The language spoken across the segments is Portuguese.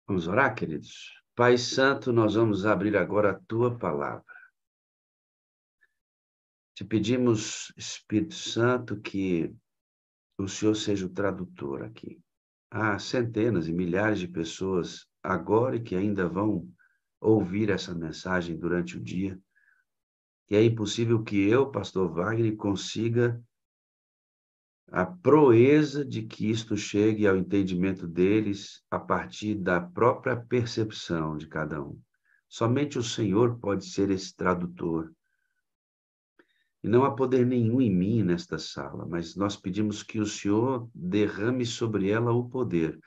Vamos orar, queridos? Pai Santo, nós vamos abrir agora a Tua palavra. Te pedimos, Espírito Santo, que o Senhor seja o tradutor aqui. Há centenas e milhares de pessoas agora e que ainda vão ouvir essa mensagem durante o dia. E é impossível que eu, pastor Wagner, consiga a proeza de que isto chegue ao entendimento deles a partir da própria percepção de cada um. Somente o Senhor pode ser esse tradutor. E não há poder nenhum em mim nesta sala, mas nós pedimos que o Senhor derrame sobre ela o poder.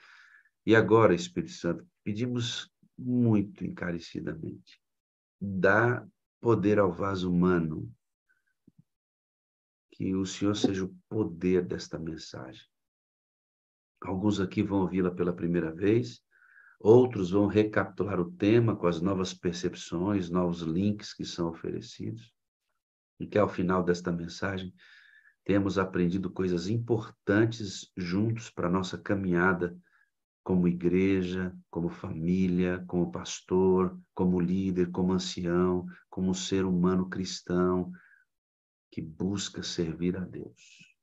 E agora, Espírito Santo, pedimos muito encarecidamente, dá poder ao vaso humano, que o Senhor seja o poder desta mensagem. Alguns aqui vão ouvi-la pela primeira vez, outros vão recapitular o tema com as novas percepções, novos links que são oferecidos, e que ao final desta mensagem temos aprendido coisas importantes juntos para a nossa caminhada como igreja, como família, como pastor, como líder, como ancião, como ser humano cristão que busca servir a Deus.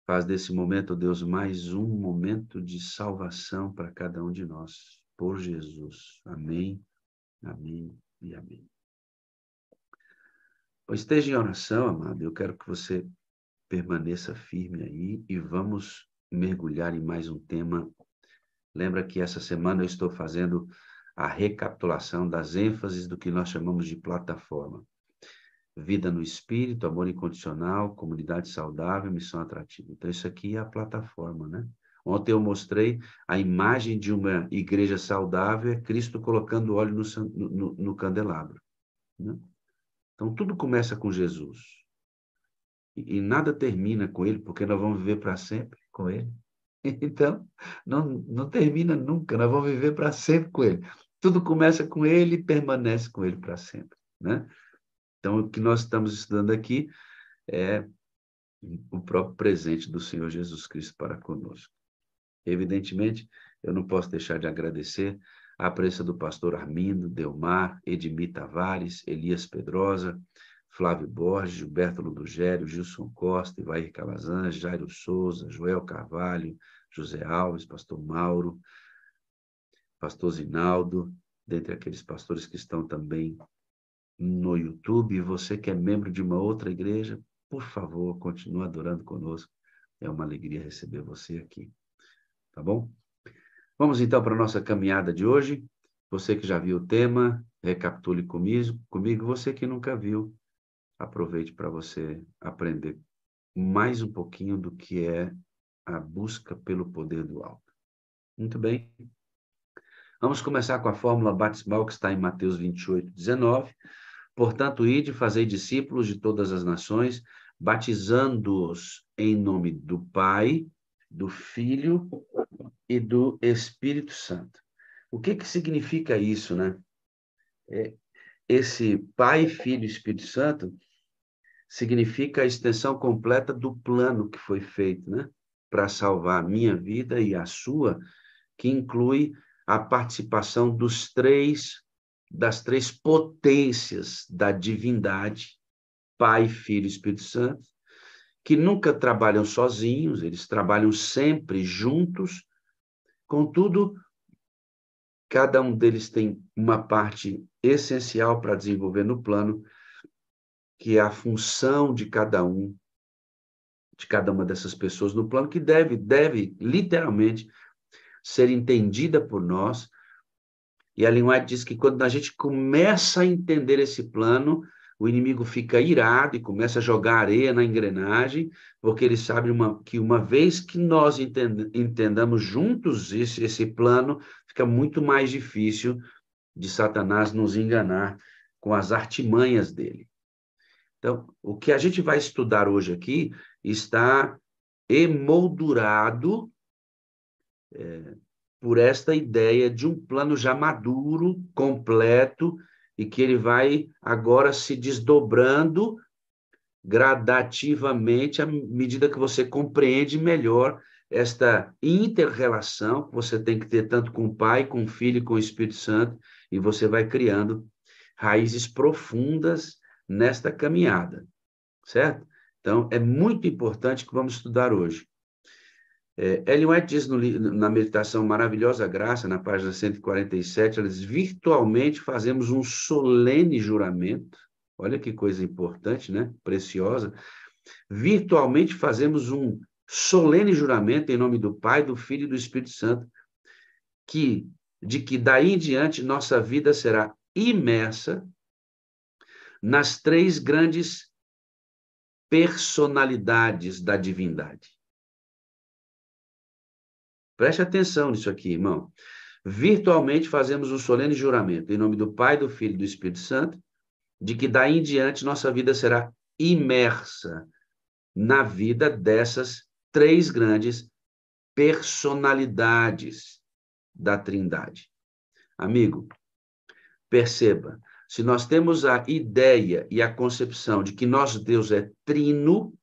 Faz desse momento, Deus, mais um momento de salvação para cada um de nós, por Jesus. Amém, amém e amém. Pois esteja em oração, amado, eu quero que você permaneça firme aí e vamos mergulhar em mais um tema. Lembra que essa semana eu estou fazendo a recapitulação das ênfases do que nós chamamos de plataforma. Vida no Espírito, amor incondicional, comunidade saudável, missão atrativa. Então, isso aqui é a plataforma, né? Ontem eu mostrei a imagem de uma igreja saudável, é Cristo colocando óleo no candelabro, né? Então, tudo começa com Jesus. E nada termina com ele, porque nós vamos viver para sempre com ele. Então, não termina nunca, nós vamos viver para sempre com ele. Tudo começa com ele e permanece com ele para sempre, né? Então, o que nós estamos estudando aqui é o próprio presente do Senhor Jesus Cristo para conosco. Evidentemente, eu não posso deixar de agradecer a presença do pastor Armindo, Delmar, Edmir Tavares, Elias Pedrosa, Flávio Borges, Gilberto Ludogério, Gilson Costa, Ivair Calazan, Jairo Souza, Joel Carvalho, José Alves, pastor Mauro, pastor Zinaldo, dentre aqueles pastores que estão também no YouTube. E você que é membro de uma outra igreja, por favor, continue adorando conosco. É uma alegria receber você aqui, tá bom? Vamos então para a nossa caminhada de hoje. Você que já viu o tema, recapitule comigo. Você que nunca viu, aproveite para você aprender mais um pouquinho do que é a busca pelo poder do alto. Muito bem. Vamos começar com a fórmula batismal que está em Mateus 28:19. Portanto, ide e fazei discípulos de todas as nações, batizando-os em nome do Pai, do Filho e do Espírito Santo. O que significa isso, né? Esse Pai, Filho e Espírito Santo significa a extensão completa do plano que foi feito, né? Para salvar a minha vida e a sua, que inclui a participação das três potências da divindade, Pai, Filho e Espírito Santo, que nunca trabalham sozinhos, eles trabalham sempre juntos. Contudo, cada um deles tem uma parte essencial para desenvolver no plano, que é a função de cada uma dessas pessoas no plano, que deve literalmente ser entendida por nós. E a Ellen White diz que quando a gente começa a entender esse plano, o inimigo fica irado e começa a jogar areia na engrenagem, porque ele sabe que uma vez que nós entendamos juntos esse plano, fica muito mais difícil de Satanás nos enganar com as artimanhas dele. Então, o que a gente vai estudar hoje aqui está emoldurado por esta ideia de um plano já maduro, completo, e que ele vai agora se desdobrando gradativamente à medida que você compreende melhor esta inter-relação que você tem que ter tanto com o Pai, com o Filho e com o Espírito Santo, e você vai criando raízes profundas nesta caminhada, certo? Então, é muito importante que vamos estudar hoje. Ellen White diz na meditação Maravilhosa Graça, na página 147, ela diz, virtualmente fazemos um solene juramento, olha que coisa importante, né? Preciosa. Virtualmente fazemos um solene juramento em nome do Pai, do Filho e do Espírito Santo, de que daí em diante nossa vida será imersa nas três grandes personalidades da divindade. Preste atenção nisso aqui, irmão. Virtualmente fazemos um solene juramento em nome do Pai, do Filho e do Espírito Santo, de que daí em diante nossa vida será imersa na vida dessas três grandes personalidades da Trindade. Amigo, perceba, se nós temos a ideia e a concepção de que nosso Deus é trino,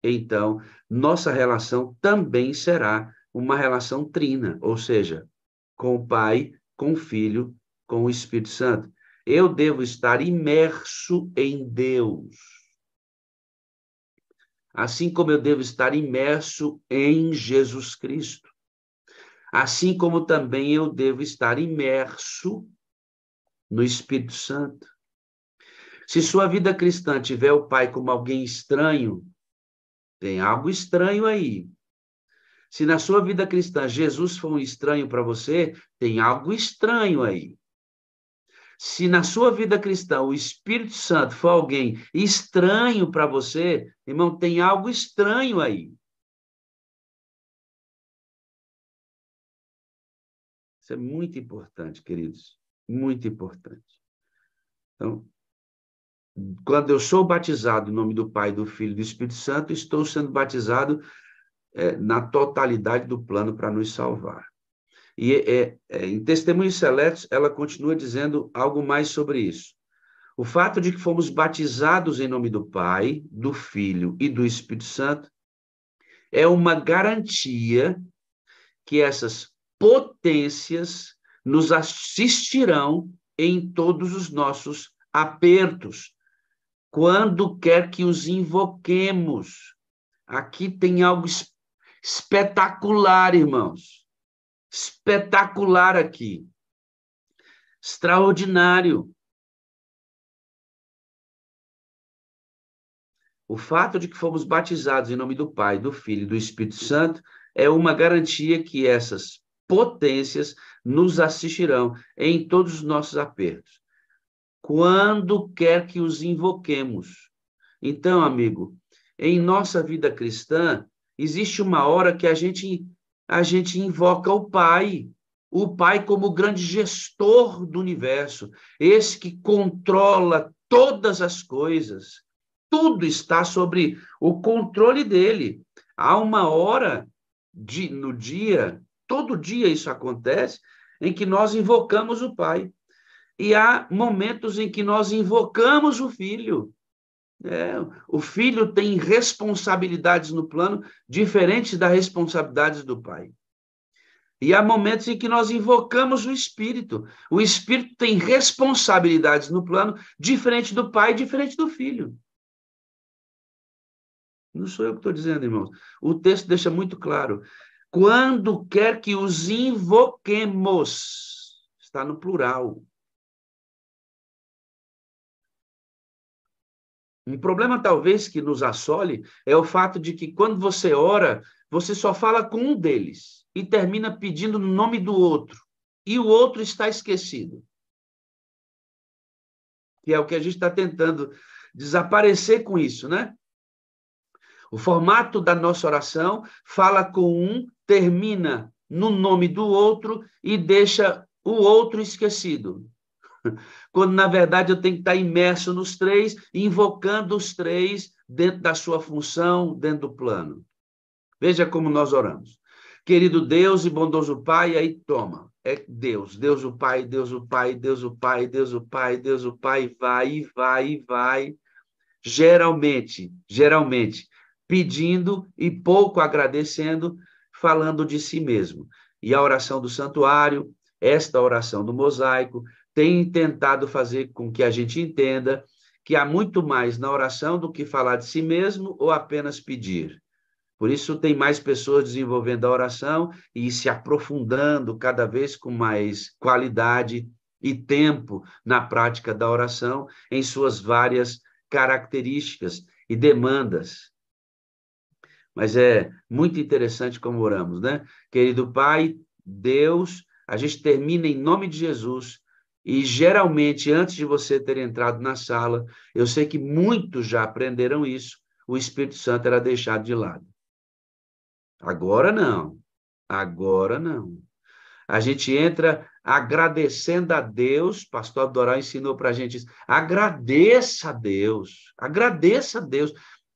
então nossa relação também será uma relação trina, ou seja, com o Pai, com o Filho, com o Espírito Santo. Eu devo estar imerso em Deus. Assim como eu devo estar imerso em Jesus Cristo. Assim como também eu devo estar imerso no Espírito Santo. Se sua vida cristã tiver o Pai como alguém estranho, tem algo estranho aí. Se na sua vida cristã Jesus for um estranho para você, tem algo estranho aí. Se na sua vida cristã o Espírito Santo for alguém estranho para você, irmão, tem algo estranho aí. Isso é muito importante, queridos. Muito importante. Então, quando eu sou batizado em nome do Pai, do Filho e do Espírito Santo, estou sendo batizado na totalidade do plano para nos salvar. E em Testemunhos Seletos, ela continua dizendo algo mais sobre isso. O fato de que fomos batizados em nome do Pai, do Filho e do Espírito Santo é uma garantia que essas potências nos assistirão em todos os nossos apertos, quando quer que os invoquemos. Aqui tem algo espetacular, irmãos. Espetacular aqui. Extraordinário. O fato de que fomos batizados em nome do Pai, do Filho e do Espírito Santo é uma garantia que essas potências nos assistirão em todos os nossos apertos, quando quer que os invoquemos. Então, amigo, em nossa vida cristã, existe uma hora que a gente invoca o Pai como o grande gestor do universo, esse que controla todas as coisas. Tudo está sobre o controle dele. Há uma hora no dia, todo dia isso acontece, em que nós invocamos o Pai. E há momentos em que nós invocamos o Filho. O Filho tem responsabilidades no plano diferentes das responsabilidades do Pai. E há momentos em que nós invocamos o Espírito. O Espírito tem responsabilidades no plano diferente do Pai, diferente do Filho. Não sou eu que estou dizendo, irmãos. O texto deixa muito claro. Quando quer que os invoquemos, está no plural. Um problema, talvez, que nos assole é o fato de que, quando você ora, você só fala com um deles e termina pedindo no nome do outro. E o outro está esquecido. Que é o que a gente está tentando desaparecer com isso, né? O formato da nossa oração fala com um, termina no nome do outro e deixa o outro esquecido. Quando, na verdade, eu tenho que estar imerso nos três, invocando os três dentro da sua função, dentro do plano. Veja como nós oramos. Querido Deus e bondoso Pai, aí toma. É Deus, Deus o Pai, Deus o Pai, Deus o Pai, Deus o Pai, Deus o Pai, vai. Geralmente, pedindo e pouco agradecendo, falando de si mesmo. E a oração do santuário, esta oração do mosaico, tem tentado fazer com que a gente entenda que há muito mais na oração do que falar de si mesmo ou apenas pedir. Por isso, tem mais pessoas desenvolvendo a oração e se aprofundando cada vez com mais qualidade e tempo na prática da oração, em suas várias características e demandas. Mas é muito interessante como oramos, né? Querido Pai, Deus, a gente termina em nome de Jesus. E geralmente, antes de você ter entrado na sala, eu sei que muitos já aprenderam isso, o Espírito Santo era deixado de lado. Agora não. Agora não. A gente entra agradecendo a Deus, pastor Abdoral ensinou para a gente isso, agradeça a Deus,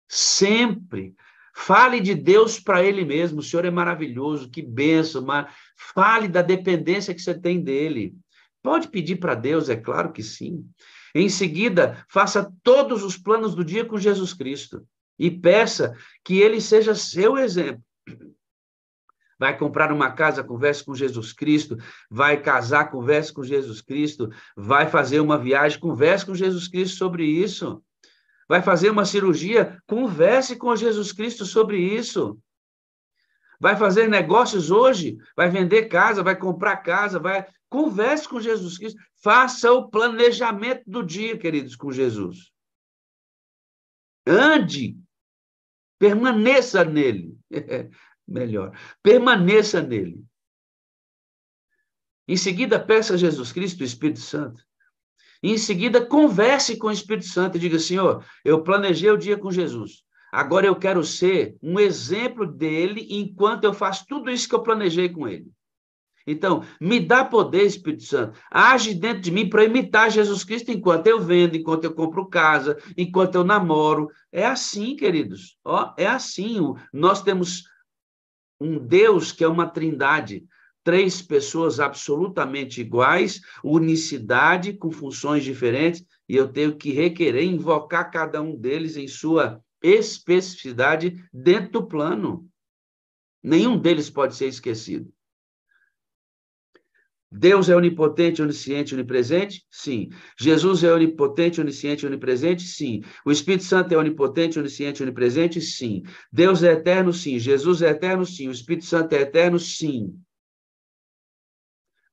sempre. Fale de Deus para ele mesmo, o Senhor é maravilhoso, que bênção, mas fale da dependência que você tem dele. Pode pedir para Deus, é claro que sim. Em seguida, faça todos os planos do dia com Jesus Cristo e peça que ele seja seu exemplo. Vai comprar uma casa, converse com Jesus Cristo. Vai casar, converse com Jesus Cristo. Vai fazer uma viagem, converse com Jesus Cristo sobre isso. Vai fazer uma cirurgia, converse com Jesus Cristo sobre isso. Vai fazer negócios hoje, vai vender casa, vai comprar casa, converse com Jesus Cristo. Faça o planejamento do dia, queridos, com Jesus. Ande, permaneça nele. Melhor, permaneça nele. Em seguida, peça a Jesus Cristo, o Espírito Santo. Em seguida, converse com o Espírito Santo e diga, Senhor, eu planejei o dia com Jesus. Agora eu quero ser um exemplo dele enquanto eu faço tudo isso que eu planejei com ele. Então, me dá poder, Espírito Santo. Age dentro de mim para imitar Jesus Cristo enquanto eu vendo, enquanto eu compro casa, enquanto eu namoro. É assim, queridos. É assim. Nós temos um Deus que é uma trindade, 3 pessoas absolutamente iguais, unicidade, com funções diferentes, e eu tenho que requerer, invocar cada um deles em sua especificidade dentro do plano. Nenhum deles pode ser esquecido. Deus é onipotente, onisciente, onipresente? Sim. Jesus é onipotente, onisciente, onipresente? Sim. O Espírito Santo é onipotente, onisciente, onipresente? Sim. Deus é eterno? Sim. Jesus é eterno? Sim. O Espírito Santo é eterno? Sim.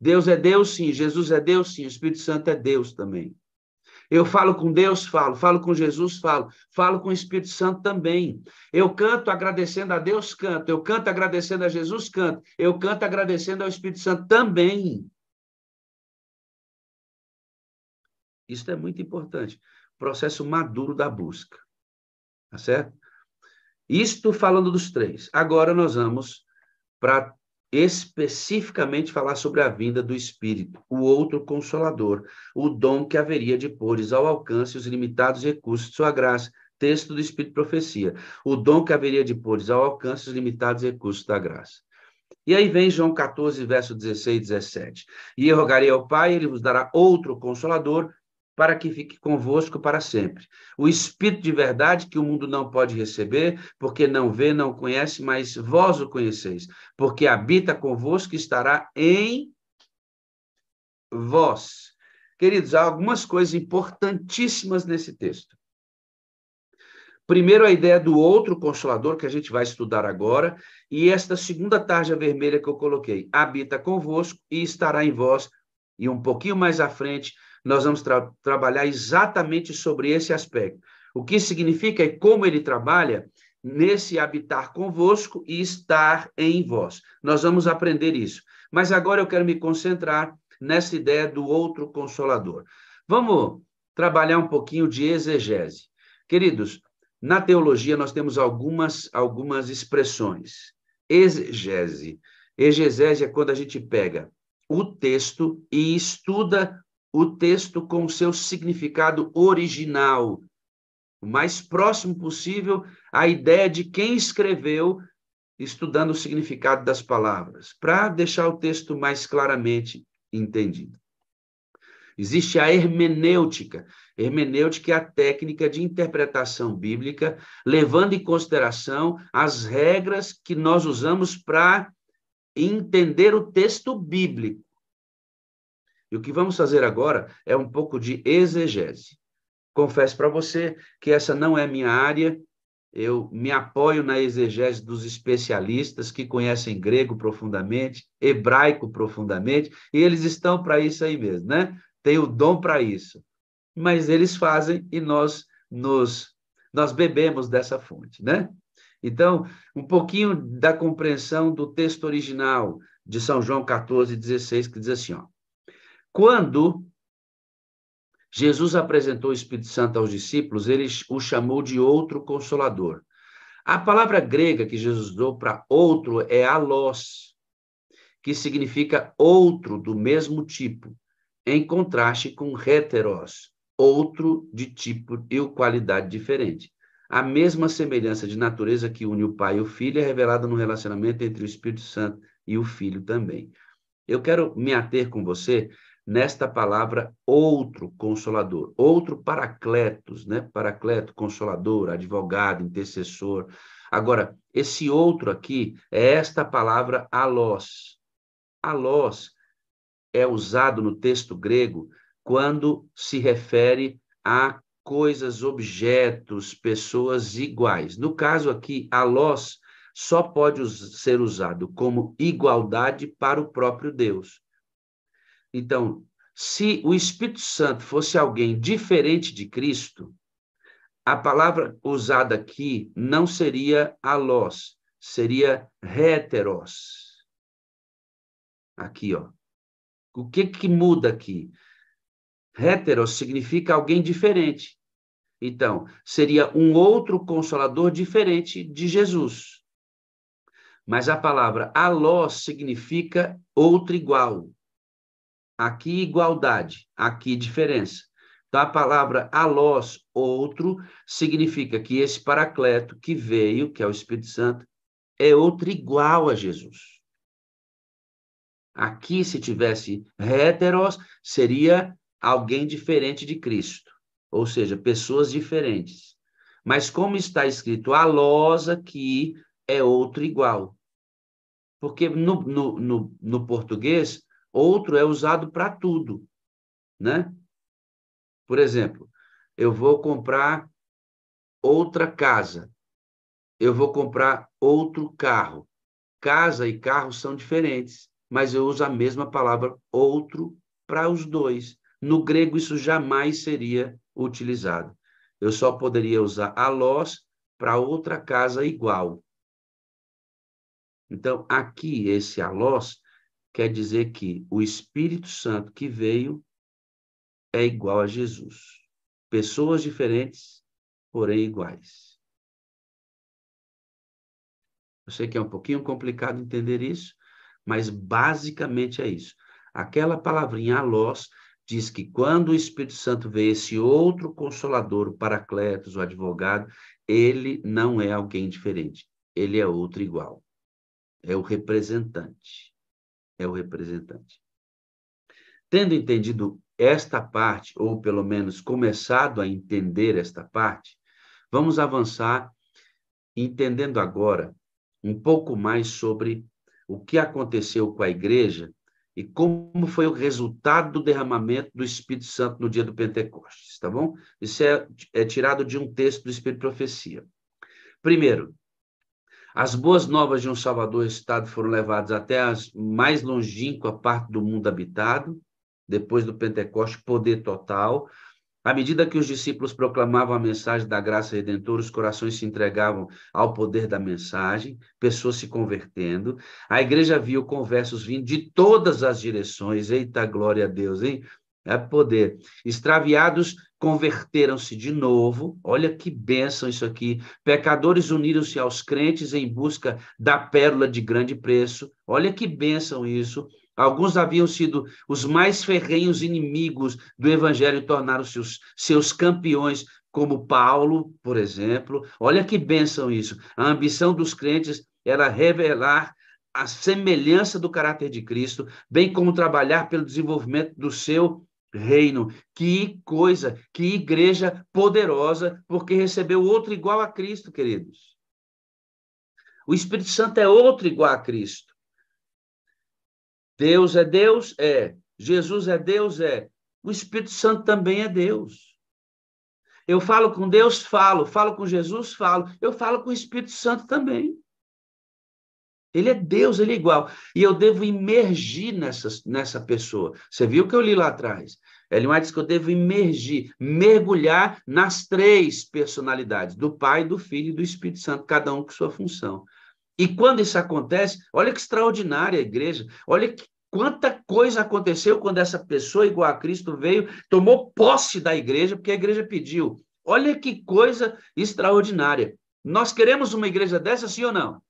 Deus é Deus? Sim. Jesus é Deus? Sim. O Espírito Santo é Deus também. Eu falo com Deus? Falo com Jesus? Falo com o Espírito Santo também. Eu canto agradecendo a Deus? Canto. Eu canto agradecendo a Jesus? Canto. Eu canto agradecendo ao Espírito Santo também. Isso é muito importante. Processo maduro da busca. Tá certo? Isto falando dos 3. Agora nós vamos para especificamente falar sobre a vinda do Espírito, o outro Consolador, o dom que haveria de pôres ao alcance os limitados recursos de sua graça. Texto do Espírito Profecia. O dom que haveria de pôres ao alcance os limitados recursos da graça. E aí vem João 14, verso 16 e 17. E eu rogarei ao Pai, ele vos dará outro Consolador, para que fique convosco para sempre. O Espírito de verdade que o mundo não pode receber, porque não vê, não conhece, mas vós o conheceis, porque habita convosco e estará em vós. Queridos, há algumas coisas importantíssimas nesse texto. Primeiro, a ideia do outro Consolador, que a gente vai estudar agora, e esta segunda tarja vermelha que eu coloquei, habita convosco e estará em vós, e um pouquinho mais à frente, nós vamos trabalhar exatamente sobre esse aspecto. O que significa e como ele trabalha nesse habitar convosco e estar em vós. Nós vamos aprender isso. Mas agora eu quero me concentrar nessa ideia do outro Consolador. Vamos trabalhar um pouquinho de exegese. Queridos, na teologia nós temos algumas expressões. Exegese. Exegese é quando a gente pega o texto e estuda o texto com o seu significado original, o mais próximo possível à ideia de quem escreveu, estudando o significado das palavras, para deixar o texto mais claramente entendido. Existe a hermenêutica. Hermenêutica é a técnica de interpretação bíblica, levando em consideração as regras que nós usamos para entender o texto bíblico. E o que vamos fazer agora é um pouco de exegese. Confesso para você que essa não é minha área. Eu me apoio na exegese dos especialistas que conhecem grego profundamente, hebraico profundamente, e eles estão para isso aí mesmo, né? Tem o dom para isso. Mas eles fazem e nós bebemos dessa fonte, né? Então, um pouquinho da compreensão do texto original de São João 14:16, que diz assim, ó: quando Jesus apresentou o Espírito Santo aos discípulos, ele o chamou de outro consolador. A palavra grega que Jesus usou para outro é alós, que significa outro do mesmo tipo, em contraste com heteros, outro de tipo e qualidade diferente. A mesma semelhança de natureza que une o Pai e o Filho é revelada no relacionamento entre o Espírito Santo e o Filho também. Eu quero me ater com você nesta palavra outro consolador, outro paracletos, né? Paracleto, consolador, advogado, intercessor. Agora, esse outro aqui é esta palavra alós. Alós é usado no texto grego quando se refere a coisas, objetos, pessoas iguais. No caso aqui, alós só pode ser usado como igualdade para o próprio Deus. Então, se o Espírito Santo fosse alguém diferente de Cristo, a palavra usada aqui não seria alós, seria heteros. Aqui, ó. O que muda aqui? Heteros significa alguém diferente. Então, seria um outro consolador diferente de Jesus. Mas a palavra alós significa outro igual. Aqui igualdade, aqui diferença. Então, a palavra alós, outro, significa que esse paracleto que veio, que é o Espírito Santo, é outro igual a Jesus. Aqui, se tivesse heteros, seria alguém diferente de Cristo, ou seja, pessoas diferentes. Mas como está escrito alós aqui, é outro igual. Porque no português, outro é usado para tudo, né? Por exemplo, eu vou comprar outra casa, eu vou comprar outro carro. Casa e carro são diferentes, mas eu uso a mesma palavra outro para os dois. No grego, isso jamais seria utilizado. Eu só poderia usar alós para outra casa igual. Então, aqui, esse alós quer dizer que o Espírito Santo que veio é igual a Jesus. Pessoas diferentes, porém iguais. Eu sei que é um pouquinho complicado entender isso, mas basicamente é isso. Aquela palavrinha alós diz que quando o Espírito Santo vê esse outro consolador, o Paracletos, o advogado, ele não é alguém diferente, ele é outro igual. É o representante. É o representante. Tendo entendido esta parte, ou pelo menos começado a entender esta parte, vamos avançar entendendo agora um pouco mais sobre o que aconteceu com a igreja e como foi o resultado do derramamento do Espírito Santo no dia do Pentecostes, tá bom? Isso é tirado de um texto do Espírito de Profecia. Primeiro, as boas novas de um Salvador Estado foram levadas até a mais longínqua parte do mundo habitado, depois do Pentecostes, poder total. À medida que os discípulos proclamavam a mensagem da graça redentora, os corações se entregavam ao poder da mensagem, pessoas se convertendo. A igreja viu conversos vindo de todas as direções. Eita, glória a Deus, hein? É poder. Extraviados converteram-se de novo. Olha que bênção isso aqui. Pecadores uniram-se aos crentes em busca da pérola de grande preço. Olha que bênção isso. Alguns haviam sido os mais ferrenhos inimigos do evangelho e tornaram-se seus campeões, como Paulo, por exemplo. Olha que bênção isso. A ambição dos crentes era revelar a semelhança do caráter de Cristo, bem como trabalhar pelo desenvolvimento do seu reino. Que coisa, que igreja poderosa, porque recebeu outro igual a Cristo, queridos. O Espírito Santo é outro igual a Cristo. Deus é Deus? É. Jesus é Deus? É. O Espírito Santo também é Deus. Eu falo com Deus? Falo. Falo com Jesus? Falo. Eu falo com o Espírito Santo também. Ele é Deus, ele é igual. E eu devo imergir nessa pessoa. Você viu o que eu li lá atrás? Ellen White diz que eu devo imergir, mergulhar nas três personalidades, do Pai, do Filho e do Espírito Santo, cada um com sua função. E quando isso acontece, olha que extraordinária a igreja, olha que quanta coisa aconteceu quando essa pessoa igual a Cristo veio, tomou posse da igreja, porque a igreja pediu. Olha que coisa extraordinária. Nós queremos uma igreja dessa, sim ou não?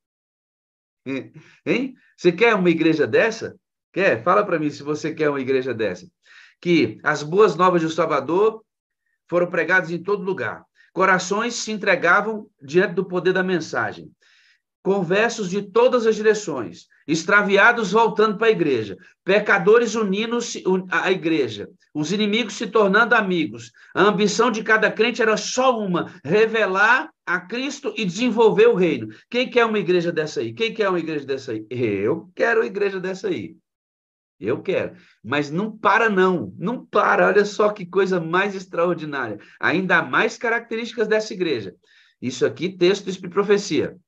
Hein? Você quer uma igreja dessa? Quer? Fala para mim se você quer uma igreja dessa. Que as boas novas do Salvador foram pregadas em todo lugar. Corações se entregavam diante do poder da mensagem. Conversos de todas as direções, extraviados voltando para a igreja, pecadores unindo-se à igreja, os inimigos se tornando amigos. A ambição de cada crente era só uma: revelar a Cristo e desenvolver o reino. Quem quer uma igreja dessa aí? Quem quer uma igreja dessa aí? Eu quero uma igreja dessa aí. Eu quero. Mas não para, não. Não para. Olha só que coisa mais extraordinária. Ainda mais características dessa igreja. Isso aqui, texto de profecia.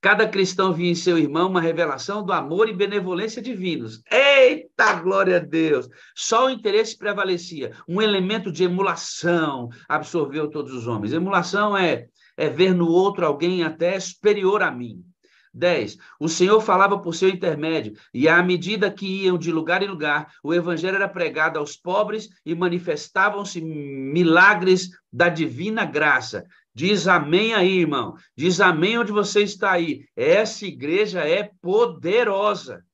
Cada cristão via em seu irmão uma revelação do amor e benevolência divinos. Eita, glória a Deus! Só o interesse prevalecia. Um elemento de emulação absorveu todos os homens. Emulação é ver no outro alguém até superior a mim. 10. O Senhor falava por seu intermédio, e à medida que iam de lugar em lugar, o evangelho era pregado aos pobres e manifestavam-se milagres da divina graça. Diz amém aí, irmão. Diz amém onde você está aí. Essa igreja é poderosa.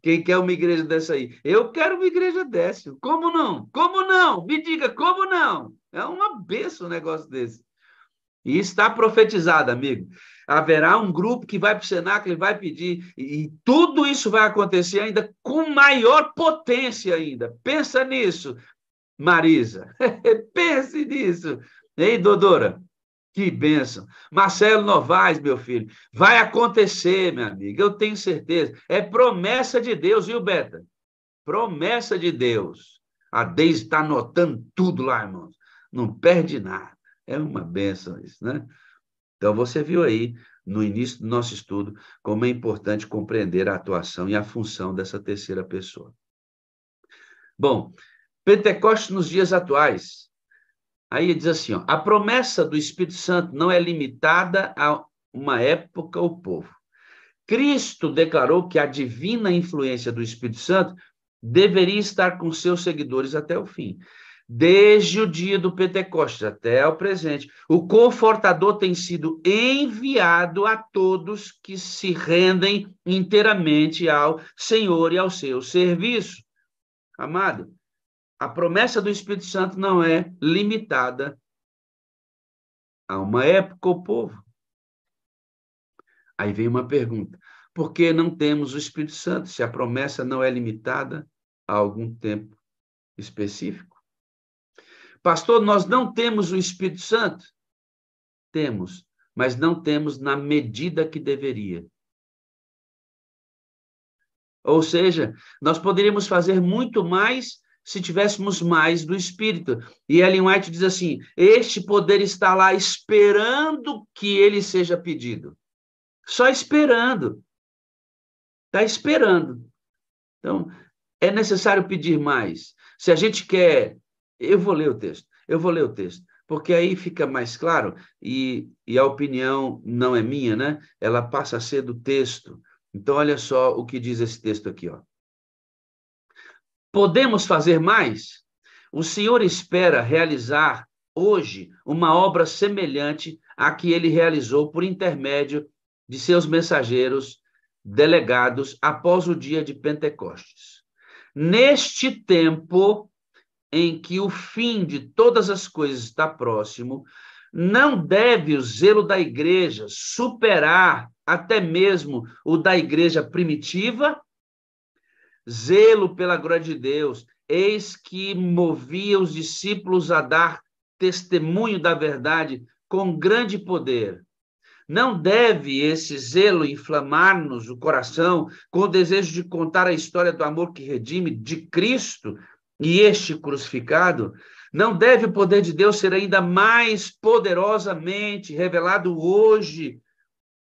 Quem quer uma igreja dessa aí? Eu quero uma igreja dessa. Como não? Como não? Me diga, como não? É uma bênção um negócio desse. E está profetizado, amigo. Haverá um grupo que vai para o cenáculo e vai pedir, e tudo isso vai acontecer ainda com maior potência ainda. Pensa nisso, Marisa. Pense nisso. Ei, Dodora, que bênção. Marcelo Novaes, meu filho, vai acontecer, minha amiga, eu tenho certeza. É promessa de Deus, viu, Beta? Promessa de Deus. A Deise está anotando tudo lá, irmãos. Não perde nada. É uma bênção isso, né? Então, você viu aí, no início do nosso estudo, como é importante compreender a atuação e a função dessa terceira pessoa. Bom, Pentecostes nos dias atuais. Aí diz assim, ó, a promessa do Espírito Santo não é limitada a uma época ou povo. Cristo declarou que a divina influência do Espírito Santo deveria estar com seus seguidores até o fim. Desde o dia do Pentecostes até o presente, o Confortador tem sido enviado a todos que se rendem inteiramente ao Senhor e ao seu serviço. Amado, a promessa do Espírito Santo não é limitada a uma época ou povo. Aí vem uma pergunta: por que não temos o Espírito Santo se a promessa não é limitada a algum tempo específico? Pastor, nós não temos o Espírito Santo? Temos, mas não temos na medida que deveria. Ou seja, nós poderíamos fazer muito mais se tivéssemos mais do Espírito. E Ellen White diz assim, este poder está lá esperando que ele seja pedido. Só esperando. Está esperando. Então, é necessário pedir mais. Se a gente quer... Eu vou ler o texto, porque aí fica mais claro, e a opinião não é minha, né? Ela passa a ser do texto. Então, olha só o que diz esse texto aqui, ó. Podemos fazer mais? O Senhor espera realizar hoje uma obra semelhante à que ele realizou por intermédio de seus mensageiros delegados após o dia de Pentecostes. Neste tempo em que o fim de todas as coisas está próximo, não deve o zelo da igreja superar até mesmo o da igreja primitiva? zelo pela glória de Deus, eis que movia os discípulos a dar testemunho da verdade com grande poder. Não deve esse zelo inflamar-nos o coração com o desejo de contar a história do amor que redime de Cristo e este crucificado? Não deve o poder de Deus ser ainda mais poderosamente revelado hoje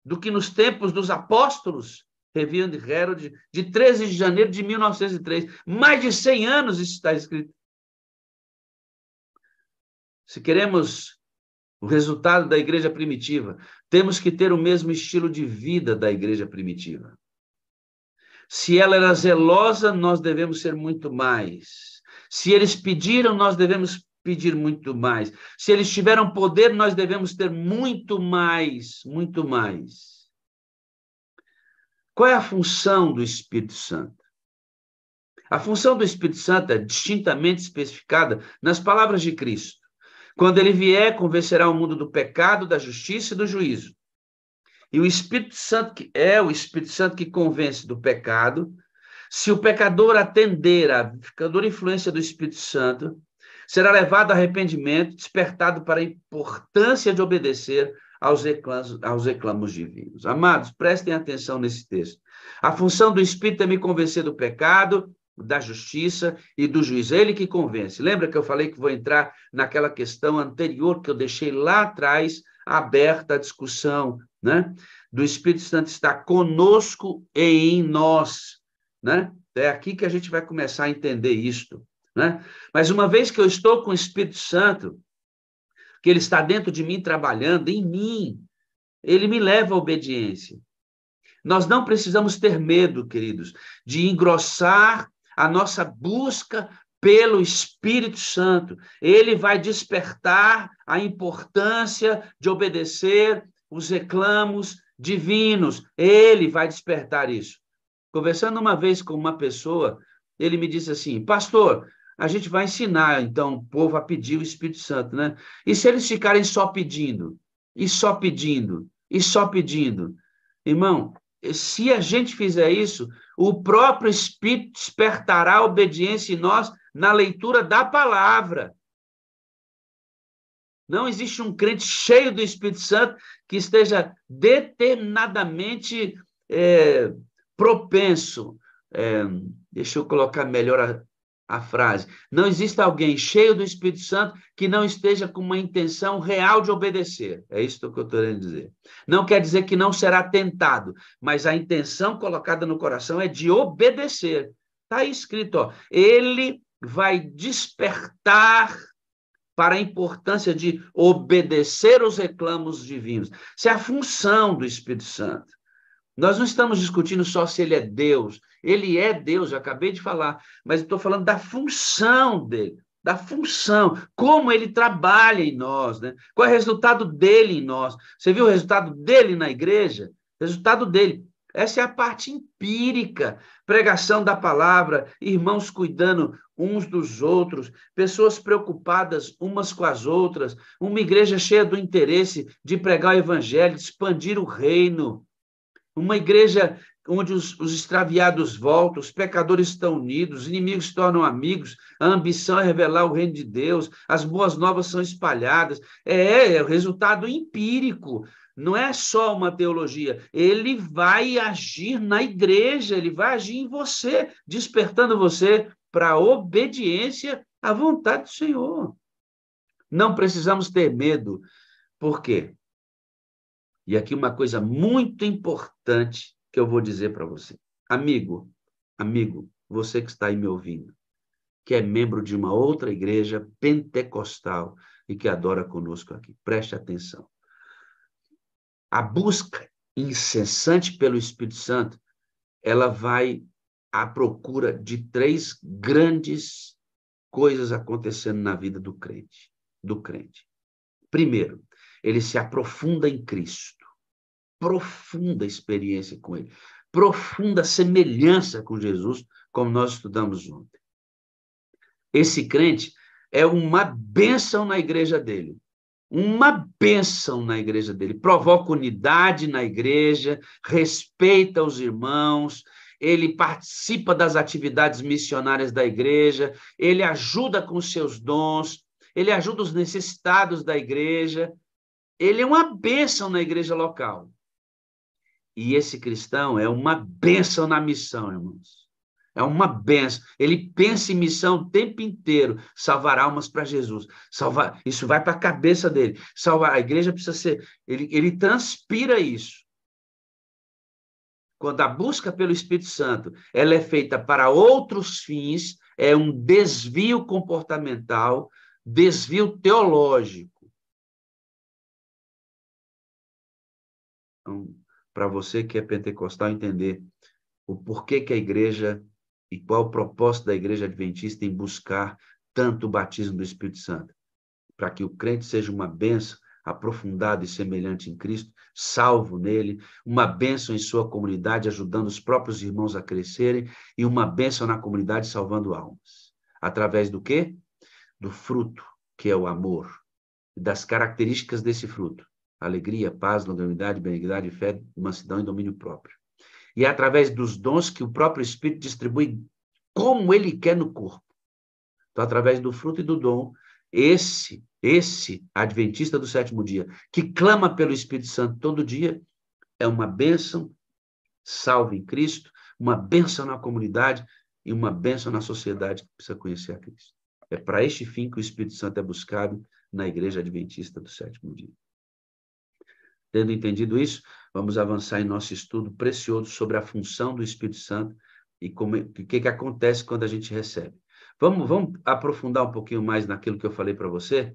do que nos tempos dos apóstolos? Reverendo Harold, de 13 de janeiro de 1903. Mais de 100 anos isso está escrito. Se queremos o resultado da igreja primitiva, temos que ter o mesmo estilo de vida da igreja primitiva. Se ela era zelosa, nós devemos ser muito mais. Se eles pediram, nós devemos pedir muito mais. Se eles tiveram poder, nós devemos ter muito mais, muito mais. Qual é a função do Espírito Santo? A função do Espírito Santo é distintamente especificada nas palavras de Cristo. Quando ele vier, convencerá o mundo do pecado, da justiça e do juízo. E o Espírito Santo é o Espírito Santo que convence do pecado. Se o pecador atender à vivificadora influência do Espírito Santo, será levado ao arrependimento, despertado para a importância de obedecer aos reclamos divinos. Amados, prestem atenção nesse texto. A função do Espírito é me convencer do pecado, da justiça e do juízo. É ele que convence. Lembra que eu falei que vou entrar naquela questão anterior que eu deixei lá atrás, aberta a discussão, né? Do Espírito Santo estar conosco e em nós, né? É aqui que a gente vai começar a entender isto, né? Mas uma vez que eu estou com o Espírito Santo, que ele está dentro de mim, trabalhando em mim, ele me leva à obediência. Nós não precisamos ter medo, queridos, de engrossar a nossa busca pelo Espírito Santo. Ele vai despertar a importância de obedecer os reclamos divinos. Ele vai despertar isso. Conversando uma vez com uma pessoa, ele me disse assim: pastor, a gente vai ensinar, então, o povo a pedir o Espírito Santo, né? E se eles ficarem só pedindo, e só pedindo, e só pedindo? Irmão, se a gente fizer isso, o próprio Espírito despertará a obediência em nós na leitura da palavra. Não existe um crente cheio do Espírito Santo que esteja determinadamente propenso. Deixa eu colocar melhor a frase. Não existe alguém cheio do Espírito Santo que não esteja com uma intenção real de obedecer. É isso que eu estou querendo dizer. Não quer dizer que não será tentado, mas a intenção colocada no coração é de obedecer. Está aí escrito, ó, ele vai despertar para a importância de obedecer os reclamos divinos. Essa é a função do Espírito Santo. Nós não estamos discutindo só se ele é Deus. Ele é Deus, já acabei de falar, mas estou falando da função dele, da função, como ele trabalha em nós, né? Qual é o resultado dele em nós? Você viu o resultado dele na igreja? Resultado dele. Essa é a parte empírica, pregação da palavra, irmãos cuidando uns dos outros, pessoas preocupadas umas com as outras, uma igreja cheia do interesse de pregar o evangelho, de expandir o reino. Uma igreja onde os extraviados voltam, os pecadores estão unidos, os inimigos se tornam amigos, a ambição é revelar o reino de Deus, as boas novas são espalhadas. É o resultado empírico, não é só uma teologia. Ele vai agir na igreja, ele vai agir em você, despertando você para a obediência à vontade do Senhor. Não precisamos ter medo. Por quê? E aqui uma coisa muito importante que eu vou dizer para você. Amigo, você que está aí me ouvindo, que é membro de uma outra igreja pentecostal e que adora conosco aqui, preste atenção. A busca incessante pelo Espírito Santo, ela vai à procura de 3 grandes coisas acontecendo na vida do crente. Primeiro, ele se aprofunda em Cristo, profunda experiência com ele, profunda semelhança com Jesus, como nós estudamos ontem. Esse crente é uma bênção na igreja dele, provoca unidade na igreja, respeita os irmãos, ele participa das atividades missionárias da igreja, ele ajuda com seus dons, ele ajuda os necessitados da igreja, ele é uma bênção na igreja local. E esse cristão é uma bênção na missão, irmãos. É uma bênção. Ele pensa em missão o tempo inteiro, salvar almas para Jesus. Isso vai para a cabeça dele. Salvar a igreja precisa ser... Ele transpira isso. Quando a busca pelo Espírito Santo ela é feita para outros fins, é um desvio comportamental, desvio teológico. Então, para você que é pentecostal entender o porquê que a igreja e qual o propósito da igreja adventista em buscar tanto o batismo do Espírito Santo, para que o crente seja uma bênção, aprofundado e semelhante em Cristo, salvo nele, uma bênção em sua comunidade, ajudando os próprios irmãos a crescerem, e uma bênção na comunidade, salvando almas. Através do quê? Do fruto, que é o amor, das características desse fruto: alegria, paz, longanimidade, benignidade, fé, mansidão e domínio próprio. E é através dos dons que o próprio Espírito distribui como ele quer no corpo. Então, através do fruto e do dom, esse adventista do sétimo dia, que clama pelo Espírito Santo todo dia, é uma bênção, salvo em Cristo, uma bênção na comunidade e uma bênção na sociedade que precisa conhecer a Cristo. É para este fim que o Espírito Santo é buscado na igreja adventista do sétimo dia. Tendo entendido isso, vamos avançar em nosso estudo precioso sobre a função do Espírito Santo e o que acontece quando a gente recebe. Vamos aprofundar um pouquinho mais naquilo que eu falei para você?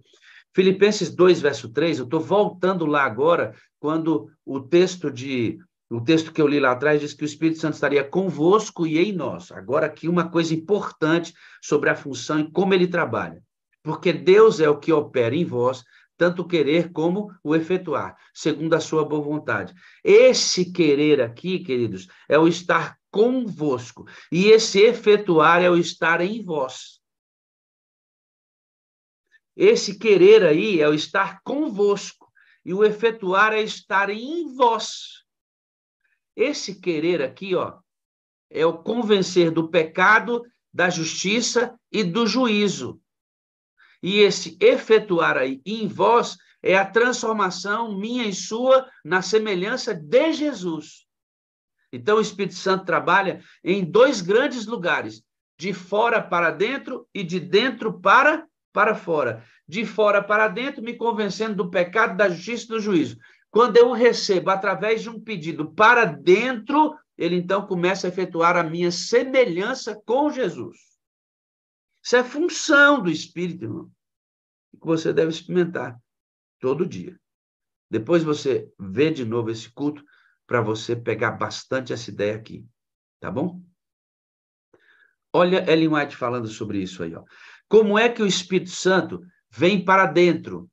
Filipenses 2, verso 3, eu estou voltando lá agora, quando o texto que eu li lá atrás diz que o Espírito Santo estaria convosco e em nós. Agora aqui uma coisa importante sobre a função e como ele trabalha. Porque Deus é o que opera em vós, tanto o querer como o efetuar, segundo a sua boa vontade. Esse querer aqui, queridos, é o estar convosco. E esse efetuar é o estar em vós. Esse querer aí é o estar convosco. E o efetuar é estar em vós. Esse querer aqui, ó, é o convencer do pecado, da justiça e do juízo. E esse efetuar aí em vós é a transformação minha e sua na semelhança de Jesus. Então, o Espírito Santo trabalha em dois grandes lugares, de fora para dentro e de dentro para fora. De fora para dentro, me convencendo do pecado, da justiça e do juízo. Quando eu recebo através de um pedido para dentro, ele então começa a efetuar a minha semelhança com Jesus. Isso é função do Espírito, irmão, que você deve experimentar todo dia. Depois você vê de novo esse culto para você pegar bastante essa ideia aqui, tá bom? Olha Ellen White falando sobre isso aí, ó. Como é que o Espírito Santo vem para dentro?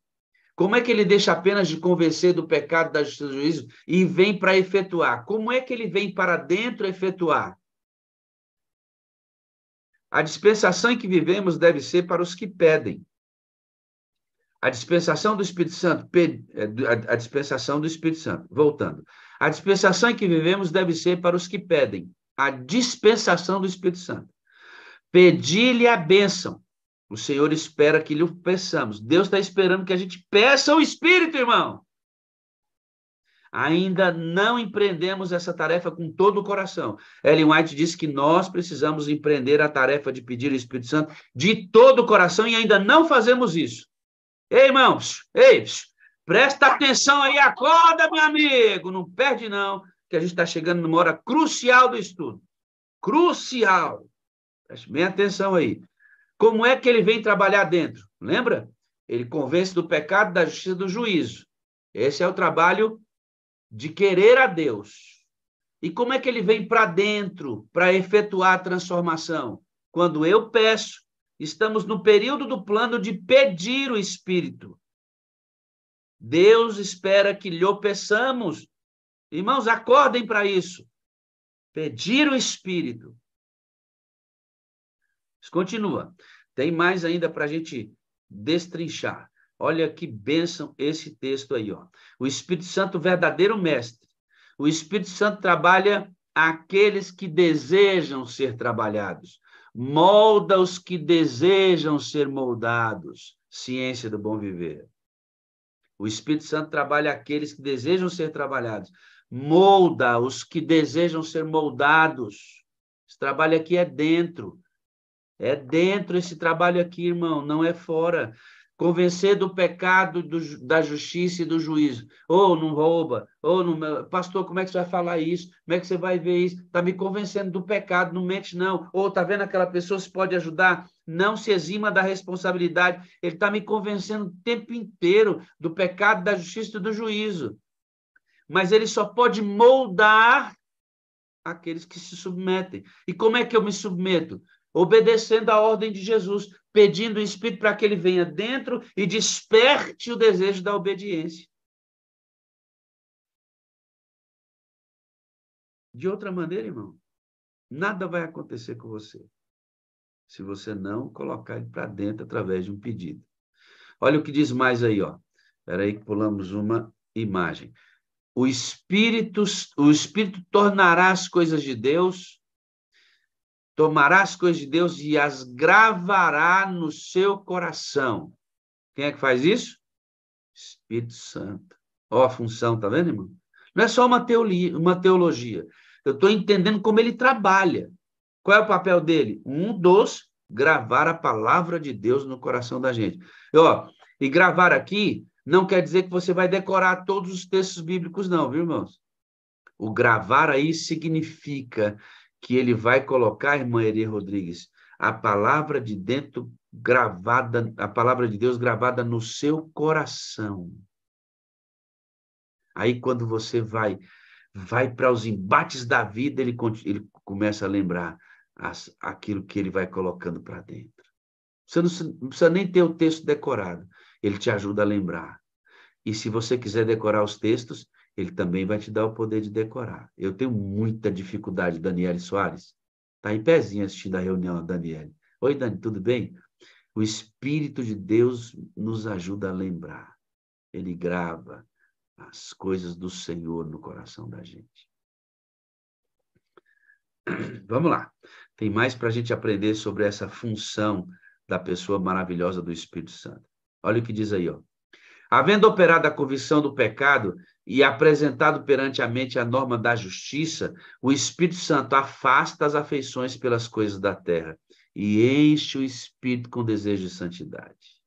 Como é que ele deixa apenas de convencer do pecado, da justiça e do juízo e vem para efetuar? Como é que ele vem para dentro efetuar? A dispensação em que vivemos deve ser para os que pedem. A dispensação do Espírito Santo, a dispensação do Espírito Santo, voltando. A dispensação em que vivemos deve ser para os que pedem. A dispensação do Espírito Santo. Pedir-lhe a bênção. O Senhor espera que lhe peçamos. Deus está esperando que a gente peça o Espírito, irmão. Ainda não empreendemos essa tarefa com todo o coração. Ellen White diz que nós precisamos empreender a tarefa de pedir o Espírito Santo de todo o coração e ainda não fazemos isso. Ei, irmãos, ei, presta atenção aí, acorda, meu amigo, não perde não, que a gente está chegando numa hora crucial do estudo. Crucial. Preste bem atenção aí. Como é que ele vem trabalhar dentro? Lembra? Ele convence do pecado, da justiça e do juízo. Esse é o trabalho de querer a Deus. E como é que ele vem para dentro para efetuar a transformação? Quando eu peço, estamos no período do plano de pedir o Espírito. Deus espera que lhe peçamos. Irmãos, acordem para isso. Pedir o Espírito. Continua. Tem mais ainda para a gente destrinchar. Olha que bênção esse texto aí, ó. O Espírito Santo, verdadeiro mestre. O Espírito Santo trabalha aqueles que desejam ser trabalhados. Molda os que desejam ser moldados. Ciência do bom viver. O Espírito Santo trabalha aqueles que desejam ser trabalhados. Molda os que desejam ser moldados. Esse trabalho aqui é dentro. É dentro esse trabalho aqui, irmão, não é fora. Convencer do pecado, da justiça e do juízo. Ou não rouba, ou não... Pastor, como é que você vai falar isso? Como é que você vai ver isso? Está me convencendo do pecado, não mente não. Ou está vendo aquela pessoa, se pode ajudar? Não se exima da responsabilidade. Ele está me convencendo o tempo inteiro do pecado, da justiça e do juízo. Mas ele só pode moldar aqueles que se submetem. E como é que eu me submeto? Obedecendo a ordem de Jesus, pedindo o Espírito para que ele venha dentro e desperte o desejo da obediência. De outra maneira, irmão, nada vai acontecer com você se você não colocar ele para dentro através de um pedido. Olha o que diz mais aí, ó. Espera aí que pulamos uma imagem. O Espírito tornará as coisas de Deus, tomará as coisas de Deus e as gravará no seu coração. Quem é que faz isso? Espírito Santo. Ó a função, tá vendo, irmão? Não é só uma teologia. Eu estou entendendo como ele trabalha. Qual é o papel dele? Gravar a palavra de Deus no coração da gente. E gravar aqui não quer dizer que você vai decorar todos os textos bíblicos, não, viu, irmãos? O gravar aí significa que ele vai colocar, irmã Eri Rodrigues, a palavra de dentro gravada, a palavra de Deus gravada no seu coração. Aí quando você vai para os embates da vida, ele começa a lembrar aquilo que ele vai colocando para dentro. Você não precisa nem ter o texto decorado, ele te ajuda a lembrar. E se você quiser decorar os textos, ele também vai te dar o poder de decorar. Eu tenho muita dificuldade, Daniele Soares. Está em pezinho assistindo a reunião, Daniele. Oi, Dani, tudo bem? O Espírito de Deus nos ajuda a lembrar. Ele grava as coisas do Senhor no coração da gente. Vamos lá. Tem mais para a gente aprender sobre essa função da pessoa maravilhosa do Espírito Santo. Olha o que diz aí, ó. Havendo operado a convicção do pecado e apresentado perante a mente a norma da justiça, o Espírito Santo afasta as afeições pelas coisas da terra e enche o Espírito com desejo de santidade.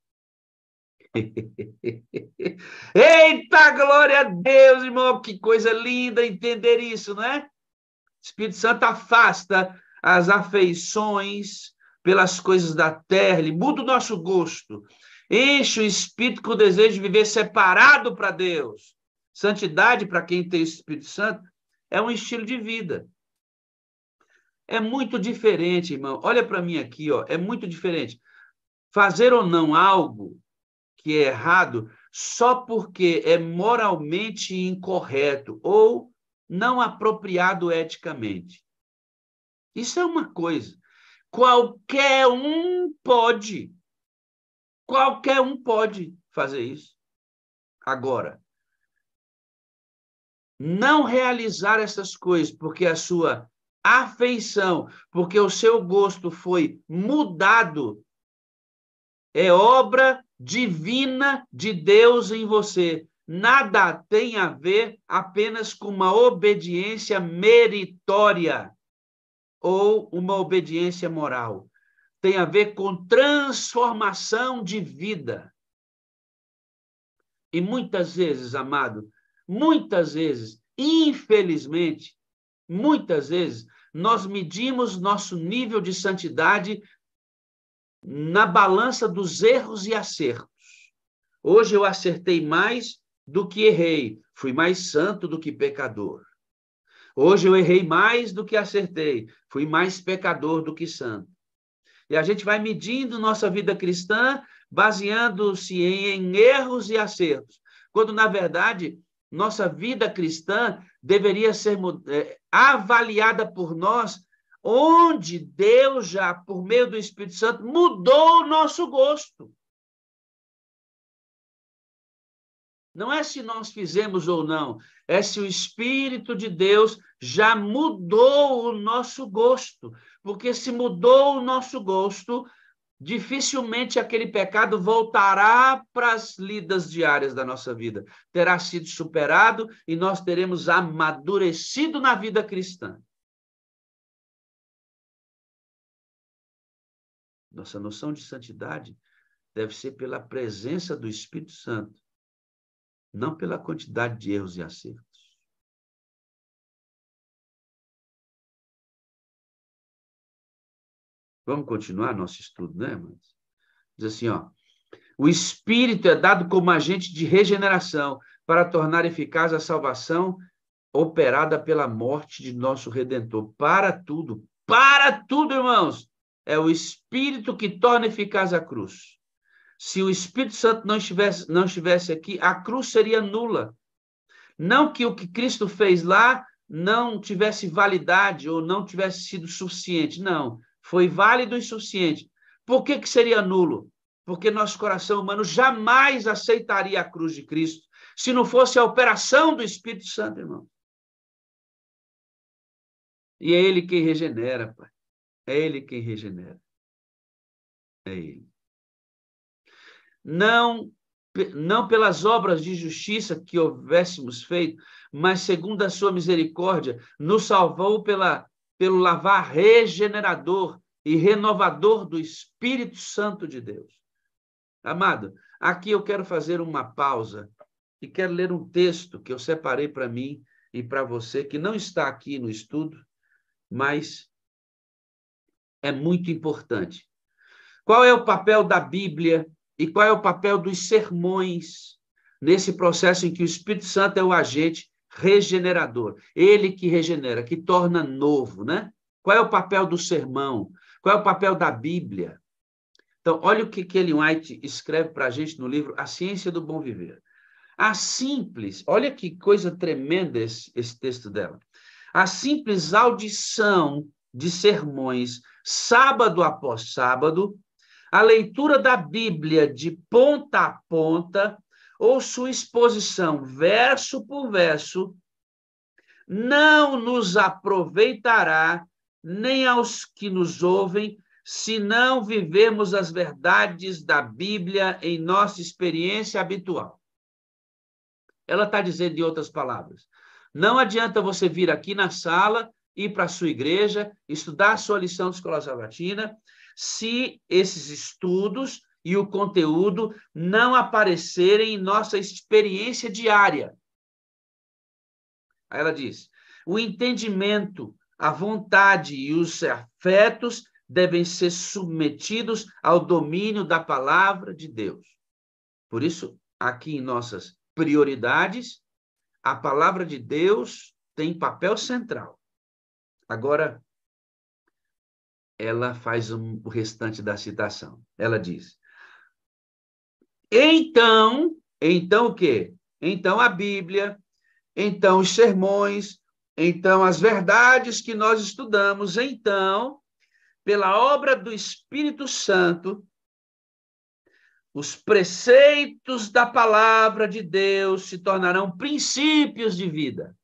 Eita, glória a Deus, irmão, que coisa linda entender isso, não é? O Espírito Santo afasta as afeições pelas coisas da terra, ele muda o nosso gosto, enche o Espírito com o desejo de viver separado para Deus. Santidade, para quem tem o Espírito Santo, é um estilo de vida. É muito diferente, irmão. Olha para mim aqui, ó, é muito diferente. Fazer ou não algo que é errado só porque é moralmente incorreto ou não apropriado eticamente. Isso é uma coisa. Qualquer um pode fazer isso. Agora, não realizar essas coisas porque a sua afeição, porque o seu gosto foi mudado, é obra divina de Deus em você. Nada tem a ver apenas com uma obediência meritória ou uma obediência moral. Tem a ver com transformação de vida. E muitas vezes, amado, muitas vezes, infelizmente, muitas vezes, nós medimos nosso nível de santidade na balança dos erros e acertos. Hoje eu acertei mais do que errei, fui mais santo do que pecador. Hoje eu errei mais do que acertei, fui mais pecador do que santo. E a gente vai medindo nossa vida cristã baseando-se em erros e acertos, quando, na verdade, nossa vida cristã deveria ser avaliada por nós, onde Deus já, por meio do Espírito Santo, mudou o nosso gosto. Não é se nós fizemos ou não, é se o Espírito de Deus já mudou o nosso gosto. Porque se mudou o nosso gosto, dificilmente aquele pecado voltará para as lidas diárias da nossa vida. Terá sido superado e nós teremos amadurecido na vida cristã. Nossa noção de santidade deve ser pela presença do Espírito Santo, não pela quantidade de erros e acertos. Vamos continuar nosso estudo, né, irmãos? Diz assim, ó, o Espírito é dado como agente de regeneração para tornar eficaz a salvação operada pela morte de nosso Redentor. Para tudo, irmãos, é o Espírito que torna eficaz a cruz. Se o Espírito Santo não estivesse aqui, a cruz seria nula. Não que o que Cristo fez lá não tivesse validade ou não tivesse sido suficiente. Não, foi válido e suficiente. Por que seria nulo? Porque nosso coração humano jamais aceitaria a cruz de Cristo se não fosse a operação do Espírito Santo, irmão. E é Ele quem regenera, Pai. É Ele quem regenera. É Ele. Não pelas obras de justiça que houvéssemos feito, mas segundo a sua misericórdia, nos salvou pelo lavar regenerador e renovador do Espírito Santo de Deus. Amado, aqui eu quero fazer uma pausa e quero ler um texto que eu separei para mim e para você, que não está aqui no estudo, mas é muito importante. Qual é o papel da Bíblia e qual é o papel dos sermões nesse processo em que o Espírito Santo é o agente regenerador? Ele que regenera, que torna novo, né? Qual é o papel do sermão? Qual é o papel da Bíblia? Então, olha o que Ellen White escreve para a gente no livro A Ciência do Bom Viver. A simples, olha que coisa tremenda esse texto dela. A simples audição de sermões, sábado após sábado, a leitura da Bíblia de ponta a ponta, ou sua exposição verso por verso, não nos aproveitará, nem aos que nos ouvem, se não vivemos as verdades da Bíblia em nossa experiência habitual. Ela está dizendo, em outras palavras, não adianta você vir aqui na sala, ir para a sua igreja, estudar a sua lição de escola sabatina, se esses estudos e o conteúdo não aparecerem em nossa experiência diária. Aí ela diz, o entendimento, a vontade e os afetos devem ser submetidos ao domínio da palavra de Deus. Por isso, aqui em nossas prioridades, a palavra de Deus tem papel central. Agora, ela faz o restante da citação. Ela diz, então o quê? Então a Bíblia, então os sermões, então as verdades que nós estudamos, então, pela obra do Espírito Santo, os preceitos da palavra de Deus se tornarão princípios de vida.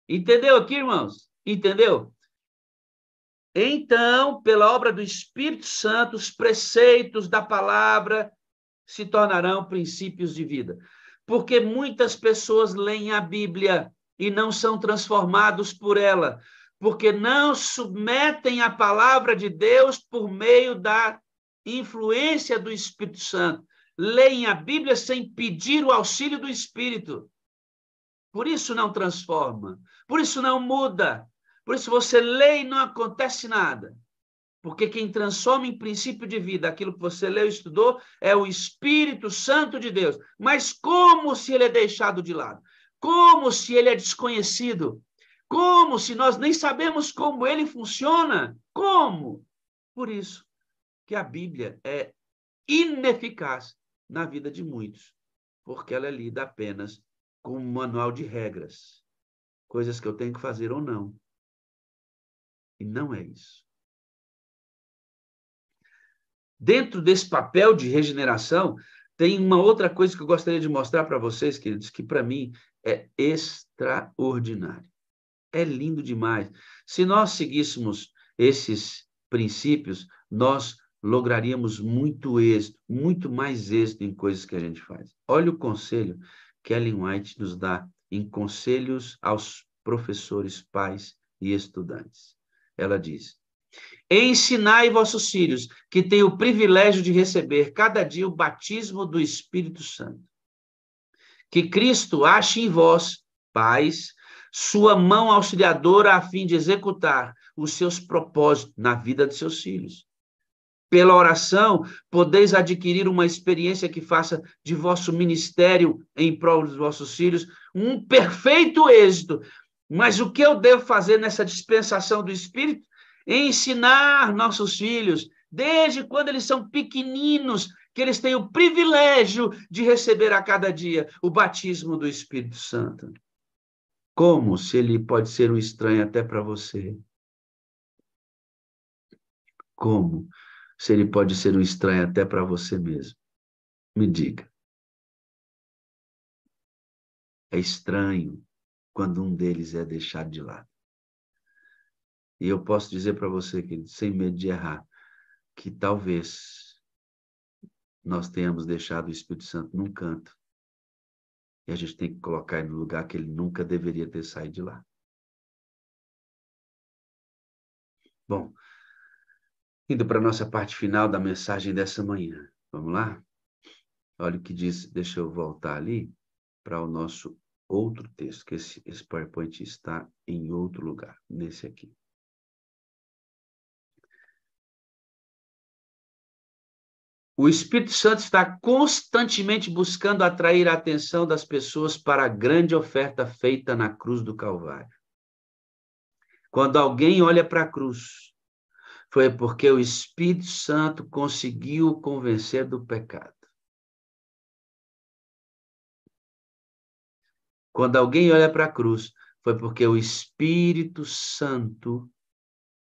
Entendeu aqui, irmãos? Entendeu? Então, pela obra do Espírito Santo, os preceitos da palavra se tornarão princípios de vida. Porque muitas pessoas leem a Bíblia e não são transformados por ela, porque não submetem a palavra de Deus por meio da influência do Espírito Santo. Leem a Bíblia sem pedir o auxílio do Espírito. Por isso não transforma, por isso não muda, por isso você lê e não acontece nada. Porque quem transforma em princípio de vida aquilo que você leu e estudou é o Espírito Santo de Deus. Mas como se ele é deixado de lado? Como se ele é desconhecido? Como se nós nem sabemos como ele funciona? Como? Por isso que a Bíblia é ineficaz na vida de muitos, porque ela é lida apenas com um manual de regras, coisas que eu tenho que fazer ou não. E não é isso. Dentro desse papel de regeneração, Tem uma outra coisa que eu gostaria de mostrar para vocês, queridos, que para mim é extraordinário. É lindo demais. Se nós seguíssemos esses princípios, nós lograríamos muito êxito, muito mais êxito em coisas que a gente faz. Olha o conselho que Ellen White nos dá em conselhos aos professores, pais e estudantes. Ela diz: ensinai vossos filhos, que têm o privilégio de receber cada dia o batismo do Espírito Santo. Que Cristo ache em vós, pais, sua mão auxiliadora a fim de executar os seus propósitos na vida de seus filhos. Pela oração, podeis adquirir uma experiência que faça de vosso ministério em prol dos vossos filhos um perfeito êxito. Mas o que eu devo fazer nessa dispensação do Espírito? Ensinar nossos filhos, desde quando eles são pequeninos, que eles têm o privilégio de receber a cada dia o batismo do Espírito Santo. Como se ele pode ser um estranho até para você? Como se ele pode ser um estranho até para você mesmo? Me diga. É estranho quando um deles é deixado de lado. E eu posso dizer para você, querido, sem medo de errar, que talvez nós tenhamos deixado o Espírito Santo num canto e a gente tem que colocar ele no lugar que ele nunca deveria ter saído de lá. Bom, indo para a nossa parte final da mensagem dessa manhã. Vamos lá? Olha o que diz, deixa eu voltar ali para o nosso outro texto, que esse PowerPoint está em outro lugar, nesse aqui. O Espírito Santo está constantemente buscando atrair a atenção das pessoas para a grande oferta feita na cruz do Calvário. Quando alguém olha para a cruz, foi porque o Espírito Santo conseguiu convencer do pecado. Quando alguém olha para a cruz, foi porque o Espírito Santo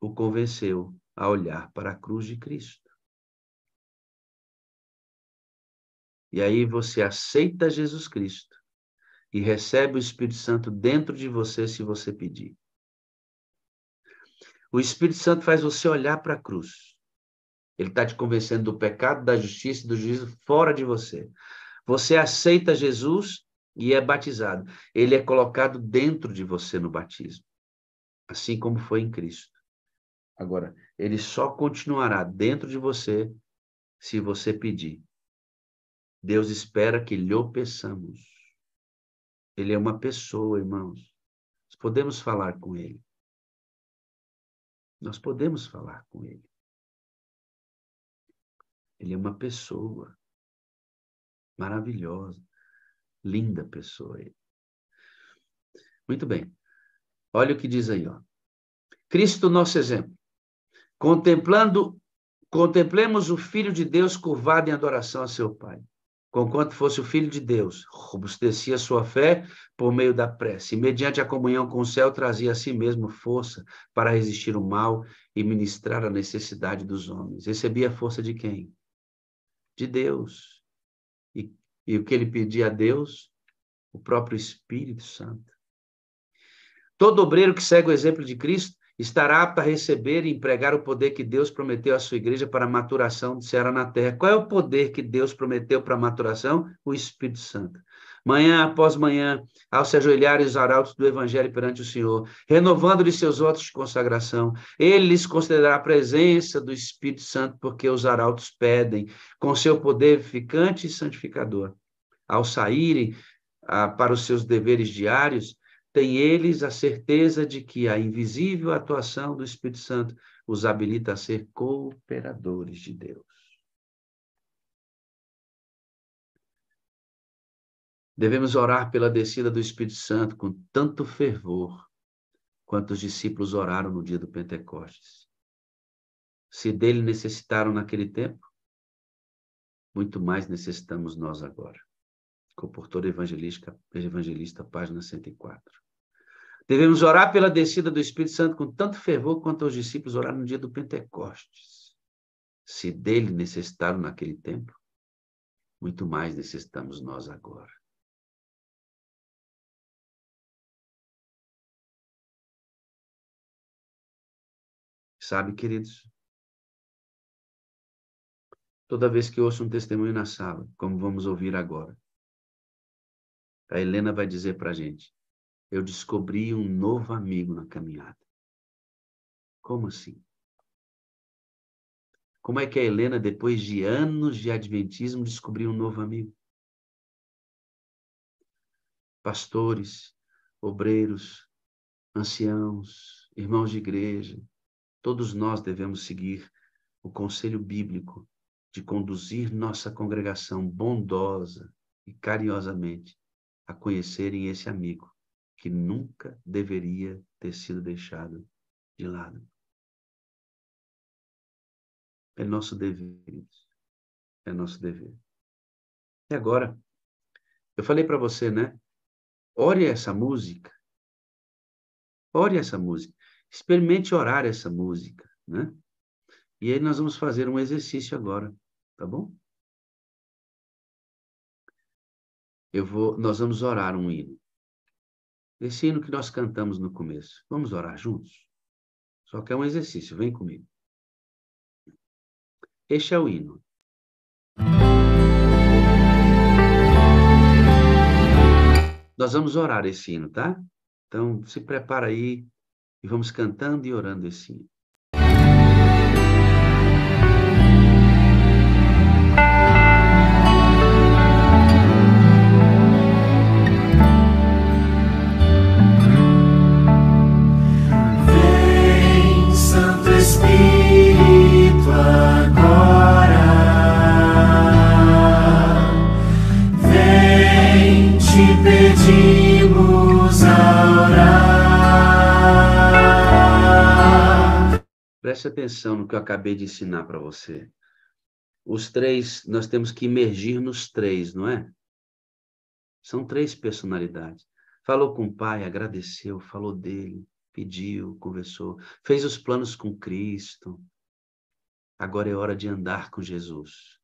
o convenceu a olhar para a cruz de Cristo. E aí você aceita Jesus Cristo e recebe o Espírito Santo dentro de você se você pedir. O Espírito Santo faz você olhar para a cruz. Ele está te convencendo do pecado, da justiça e do juízo fora de você. Você aceita Jesus e é batizado. Ele é colocado dentro de você no batismo, assim como foi em Cristo. Agora, ele só continuará dentro de você se você pedir. Deus espera que lhe o peçamos. Ele é uma pessoa, irmãos. Nós podemos falar com ele. Nós podemos falar com ele. Ele é uma pessoa maravilhosa, linda pessoa. Ele. Muito bem. Olha o que diz aí, ó. Cristo, nosso exemplo. Contemplemos o Filho de Deus curvado em adoração a seu Pai. Conquanto fosse o Filho de Deus, robustecia sua fé por meio da prece, e mediante a comunhão com o céu trazia a si mesmo força para resistir o mal e ministrar a necessidade dos homens. Recebia a força de quem? De Deus. E o que ele pedia a Deus? O próprio Espírito Santo. Todo obreiro que segue o exemplo de Cristo estará apto a receber e empregar o poder que Deus prometeu à sua igreja para a maturação de Ceará na terra. Qual é o poder que Deus prometeu para a maturação? O Espírito Santo. Manhã após manhã, ao se ajoelharem os arautos do Evangelho perante o Senhor, renovando-lhes seus votos de consagração, ele lhes concederá a presença do Espírito Santo, porque os arautos pedem, com seu poder vivificante e santificador. Ao saírem para os seus deveres diários, têm eles a certeza de que a invisível atuação do Espírito Santo os habilita a ser cooperadores de Deus. Devemos orar pela descida do Espírito Santo com tanto fervor quanto os discípulos oraram no dia do Pentecostes. Se dele necessitaram naquele tempo, muito mais necessitamos nós agora. Comportor Evangelista, página 104. Devemos orar pela descida do Espírito Santo com tanto fervor quanto os discípulos oraram no dia do Pentecostes. Se dele necessitaram naquele tempo, muito mais necessitamos nós agora. Sabe, queridos, toda vez que eu ouço um testemunho na sala, como vamos ouvir agora, a Helena vai dizer para a gente, eu descobri um novo amigo na caminhada. Como assim? Como é que a Helena, depois de anos de adventismo, descobriu um novo amigo? Pastores, obreiros, anciãos, irmãos de igreja, todos nós devemos seguir o conselho bíblico de conduzir nossa congregação bondosa e carinhosamente a conhecerem esse amigo que nunca deveria ter sido deixado de lado. É nosso dever, queridos. É nosso dever. E agora, eu falei para você, né? Ore essa música. Ore essa música. Experimente orar essa música, né? E aí nós vamos fazer um exercício agora, tá bom? Nós vamos orar um hino. Esse hino que nós cantamos no começo. Vamos orar juntos? Só que é um exercício, vem comigo. Este é o hino. Nós vamos orar esse hino, tá? Então, se prepara aí e vamos cantando e orando esse hino. Vem, Santo Espírito, agora. Vem, te pedimos a orar. Preste atenção no que eu acabei de ensinar para você. Os três, nós temos que imergir nos três, não é? São três personalidades. Falou com o pai, agradeceu, falou dele, pediu, conversou, fez os planos com Cristo. Agora é hora de andar com Jesus,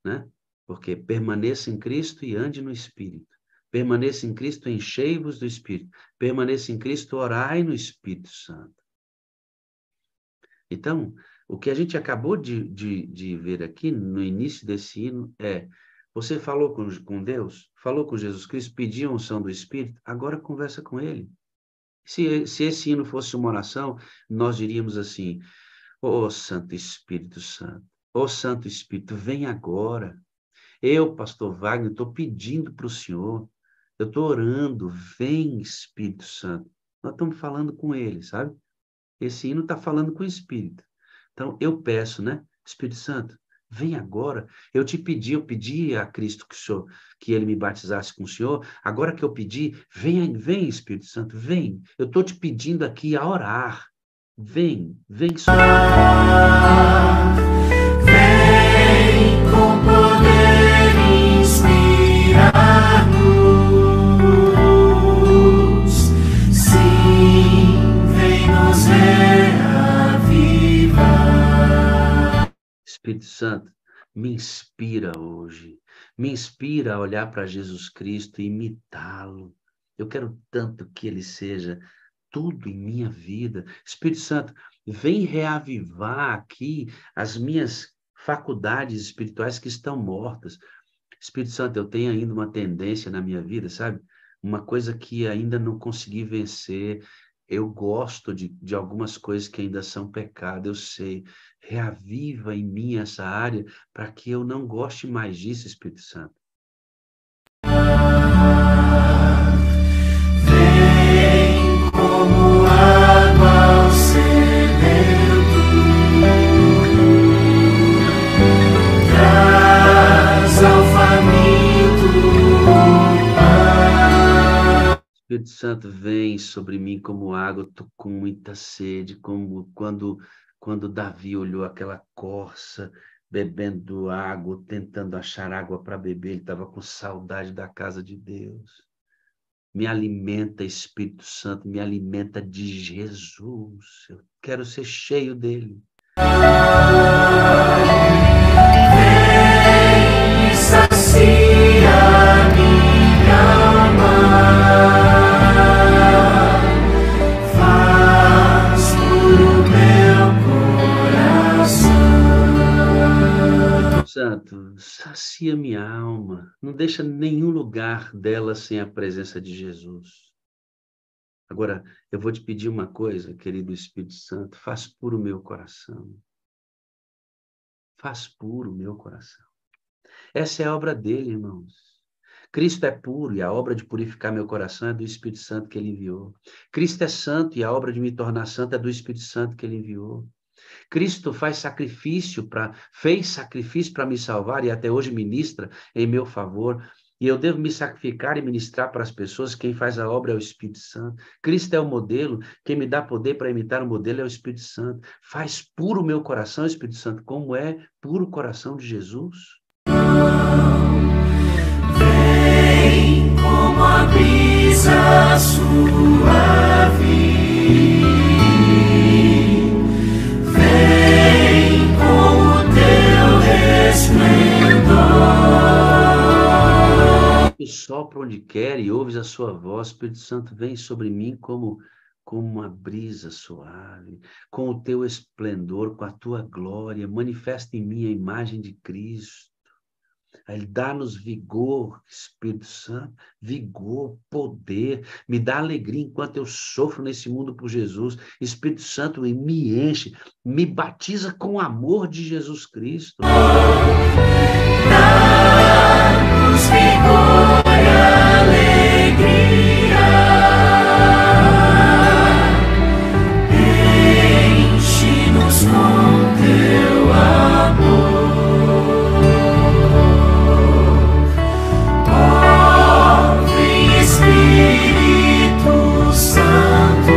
né? Porque permaneça em Cristo e ande no Espírito. Permaneça em Cristo, enchei-vos do Espírito. Permaneça em Cristo, orai no Espírito Santo. Então, o que a gente acabou de ver aqui no início desse hino é, você falou com Deus, falou com Jesus Cristo, pediu a unção do Espírito, agora conversa com Ele. Se esse hino fosse uma oração, nós diríamos assim, ô Santo Espírito Santo, ô Santo Espírito, vem agora. Eu, pastor Wagner, estou pedindo para o Senhor, eu estou orando, vem Espírito Santo. Nós estamos falando com Ele, sabe? Esse hino está falando com o Espírito. Então, eu peço, né? Espírito Santo, vem agora. Eu pedi a Cristo que Ele me batizasse com o Senhor. Agora que eu pedi, vem Espírito Santo, vem. Eu estou te pedindo aqui a orar. Vem, Senhor. Vem com poder inspirar-nos. Sim, vem nos reavivar. Espírito Santo, me inspira hoje. Me inspira a olhar para Jesus Cristo e imitá-lo. Eu quero tanto que Ele seja tudo em minha vida. Espírito Santo, vem reavivar aqui as minhas faculdades espirituais que estão mortas. Espírito Santo, eu tenho ainda uma tendência na minha vida, sabe? Uma coisa que ainda não consegui vencer. Eu gosto de algumas coisas que ainda são pecado, eu sei. Reaviva em mim essa área para que eu não goste mais disso, Espírito Santo. Vem como água ao sedento, traz ao faminto paz. Espírito Santo, vem sobre mim como água, eu tô com muita sede, como quando Davi olhou aquela corça bebendo água, tentando achar água para beber, ele estava com saudade da casa de Deus. Me alimenta, Espírito Santo, me alimenta de Jesus. Eu quero ser cheio dele. Vem e sacia sacia minha alma, faz puro meu coração. Santo, sacia minha alma, não deixa nenhum lugar dela sem a presença de Jesus. Agora, eu vou te pedir uma coisa, querido Espírito Santo, faz puro o meu coração. Faz puro o meu coração. Essa é a obra dele, irmãos. Cristo é puro e a obra de purificar meu coração é do Espírito Santo que ele enviou. Cristo é santo e a obra de me tornar santo é do Espírito Santo que ele enviou. Cristo fez sacrifício para me salvar e até hoje ministra em meu favor. E eu devo me sacrificar e ministrar para as pessoas. Quem faz a obra é o Espírito Santo. Cristo é o modelo. Quem me dá poder para imitar o modelo é o Espírito Santo. Faz puro o meu coração, Espírito Santo, como é puro o coração de Jesus. Vem como a brisa suave, vem com o teu resplendor. E sopra onde quer e ouves a sua voz. Espírito Santo, vem sobre mim como uma brisa suave, com o teu esplendor, com a tua glória. Manifesta em mim a imagem de Cristo. Ele dá-nos vigor, Espírito Santo, vigor, poder, me dá alegria enquanto eu sofro nesse mundo por Jesus. Espírito Santo, me enche, me batiza com o amor de Jesus Cristo. Dá-nos vigor e alegria, enche-nos com teu amor. Espírito Santo,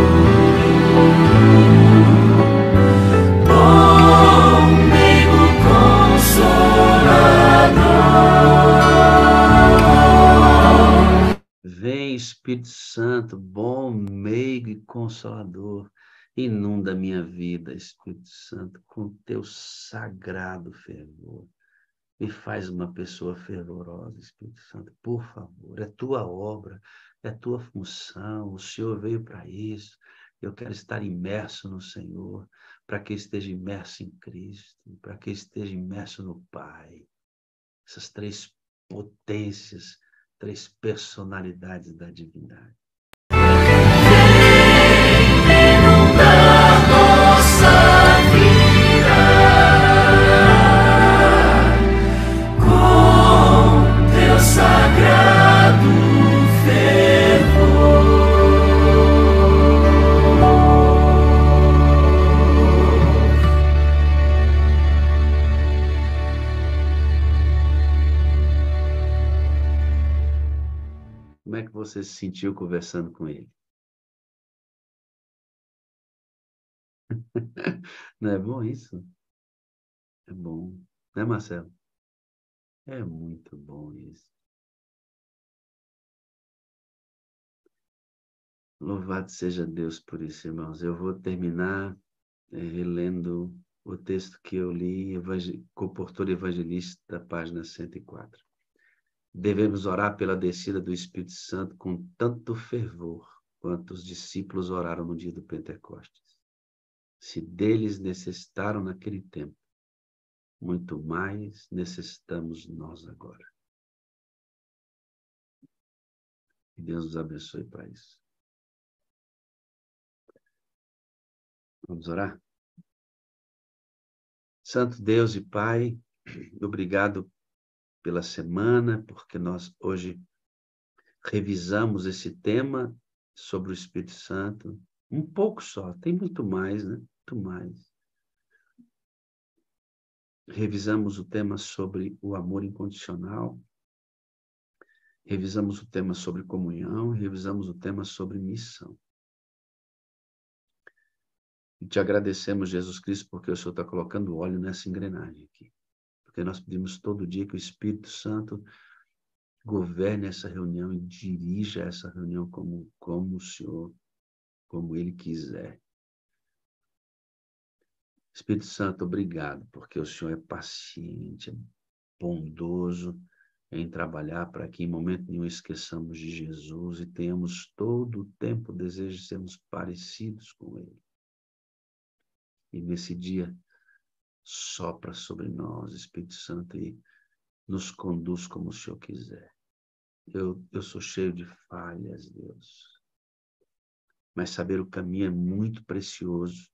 bom meigo consolador. Vem, Espírito Santo, bom meigo e consolador, inunda minha vida, Espírito Santo, com teu sagrado fervor. Me faz uma pessoa fervorosa, Espírito Santo, por favor. É tua obra, é tua função. O Senhor veio para isso. Eu quero estar imerso no Senhor, para que esteja imerso em Cristo, para que esteja imerso no Pai. Essas três potências, três personalidades da divindade. Inundar nossa vida com teu sagrado fervor. Como é que você se sentiu conversando com ele? Não é bom isso? É bom, né, Marcelo? É muito bom isso. Louvado seja Deus por isso, irmãos. Eu vou terminar relendo o texto que eu li, com o Portor Evangelista, página 104. Devemos orar pela descida do Espírito Santo com tanto fervor quanto os discípulos oraram no dia do Pentecostes. Se deles necessitaram naquele tempo, muito mais necessitamos nós agora. Que Deus nos abençoe para isso. Vamos orar? Santo Deus e Pai, obrigado pela semana, porque nós hoje revisamos esse tema sobre o Espírito Santo. Um pouco só, tem muito mais, né? Muito mais. Revisamos o tema sobre o amor incondicional, revisamos o tema sobre comunhão, revisamos o tema sobre missão. E te agradecemos, Jesus Cristo, porque o Senhor está colocando óleo nessa engrenagem aqui. Porque nós pedimos todo dia que o Espírito Santo governe essa reunião e dirija essa reunião como o Senhor, como Ele quiser. Espírito Santo, obrigado, porque o Senhor é paciente, é bondoso, em trabalhar para que em momento nenhum esqueçamos de Jesus e tenhamos todo o tempo o desejo de sermos parecidos com Ele. E nesse dia, sopra sobre nós, Espírito Santo, e nos conduz como o Senhor quiser. Eu sou cheio de falhas, Deus. Mas saber o caminho é muito precioso.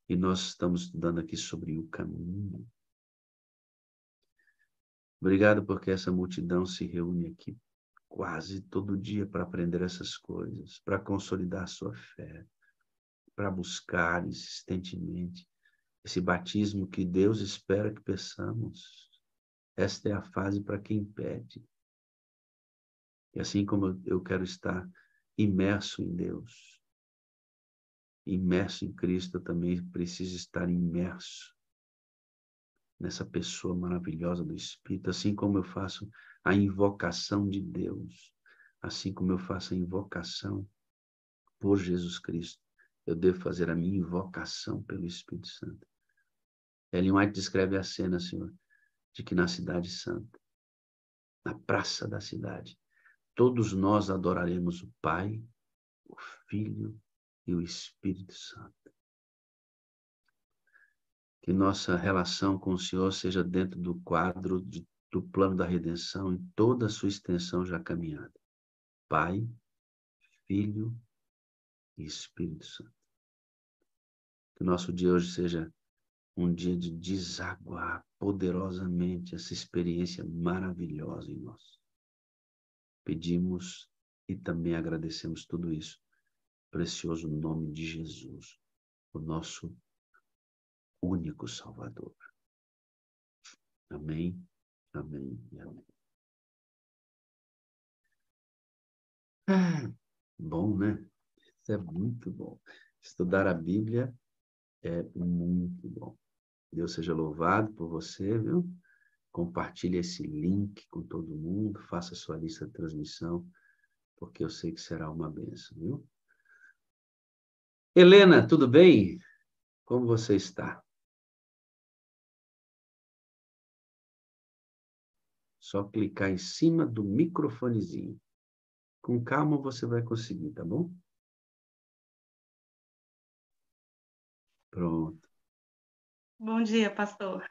E nós estamos estudando aqui sobre o caminho. Obrigado porque essa multidão se reúne aqui quase todo dia para aprender essas coisas, para consolidar a sua fé, para buscar insistentemente esse batismo que Deus espera que peçamos. Esta é a fase para quem pede. E assim como eu quero estar imerso em Deus, imerso em Cristo, eu também preciso estar imerso nessa pessoa maravilhosa do Espírito, assim como eu faço a invocação de Deus, assim como eu faço a invocação por Jesus Cristo, eu devo fazer a minha invocação pelo Espírito Santo. Ellen White descreve a cena, Senhor, de que na cidade santa, na praça da cidade, todos nós adoraremos o Pai, o Filho e o Espírito Santo. Que nossa relação com o Senhor seja dentro do quadro do plano da redenção em toda a sua extensão já caminhada. Pai, Filho e Espírito Santo. Que o nosso dia hoje seja um dia de desaguar poderosamente essa experiência maravilhosa em nós. Pedimos e também agradecemos tudo isso. Precioso nome de Jesus, o nosso único Salvador. Amém, amém e amém. Bom, né? Isso é muito bom. Estudar a Bíblia é muito bom. Deus seja louvado por você, viu? Compartilhe esse link com todo mundo, faça sua lista de transmissão, porque eu sei que será uma bênção, viu? Helena, tudo bem? Como você está? Só clicar em cima do microfonezinho. Com calma você vai conseguir, tá bom? Pronto. Bom dia, pastor.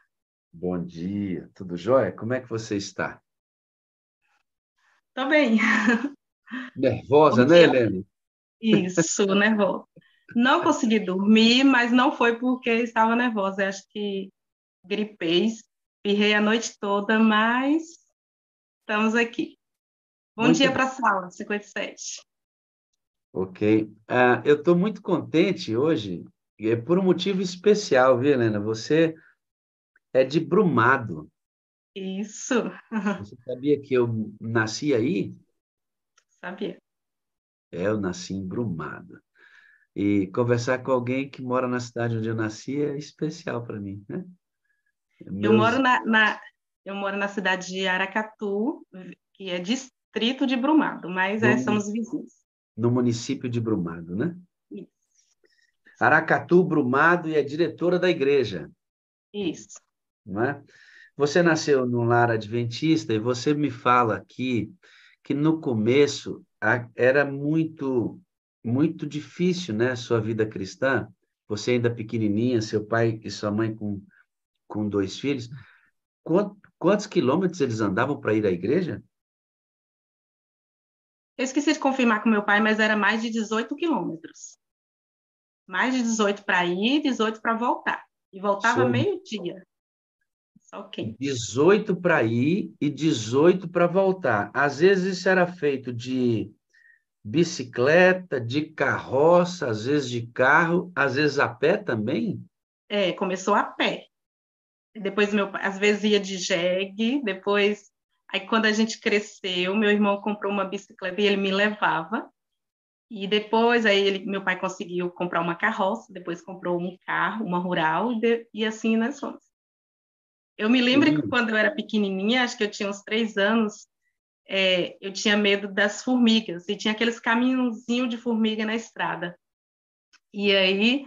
Bom dia, tudo jóia? Como é que você está? Tô bem. Nervosa, Bom né, dia. Helena? Isso, nervosa. Não consegui dormir, mas não foi porque estava nervosa. Eu acho que gripei, espirrei a noite toda, mas estamos aqui. Bom Muito dia bem. para a sala, 57. Ok. Eu estou muito contente hoje, e é por um motivo especial, viu, Helena? Você é de Brumado. Isso, Você sabia que eu nasci aí? sabia. Eu nasci em Brumado. E conversar com alguém que mora na cidade onde eu nasci é especial para mim, né? Eu moro Meus, eu moro na cidade de Aracatu, que é distrito de Brumado, mas no, somos vizinhos. no município de Brumado, né? Isso. Aracatu, Brumado, e é diretora da igreja, Isso. não é? Você nasceu num lar adventista e você me fala aqui que no começo era muito difícil, né, sua vida cristã. Você ainda pequenininha, seu pai e sua mãe com 2 filhos. Quantos quilômetros eles andavam para ir à igreja? Eu esqueci de confirmar com meu pai, mas era mais de 18 quilômetros. Mais de 18 para ir, 18 para voltar. E voltava Sou meio-dia. Só quente. 18 para ir e 18 para voltar. Às vezes isso era feito de bicicleta, de carroça, às vezes de carro, às vezes a pé também. Começou a pé. Depois meu pai, às vezes ia de jegue, depois, aí quando a gente cresceu, meu irmão comprou uma bicicleta e ele me levava. E depois, meu pai conseguiu comprar uma carroça, depois comprou um carro, uma rural, e assim nós fomos. Eu me lembro que quando eu era pequenininha, acho que eu tinha uns 3 anos, eu tinha medo das formigas, e tinha aqueles caminhozinhos de formiga na estrada. E aí,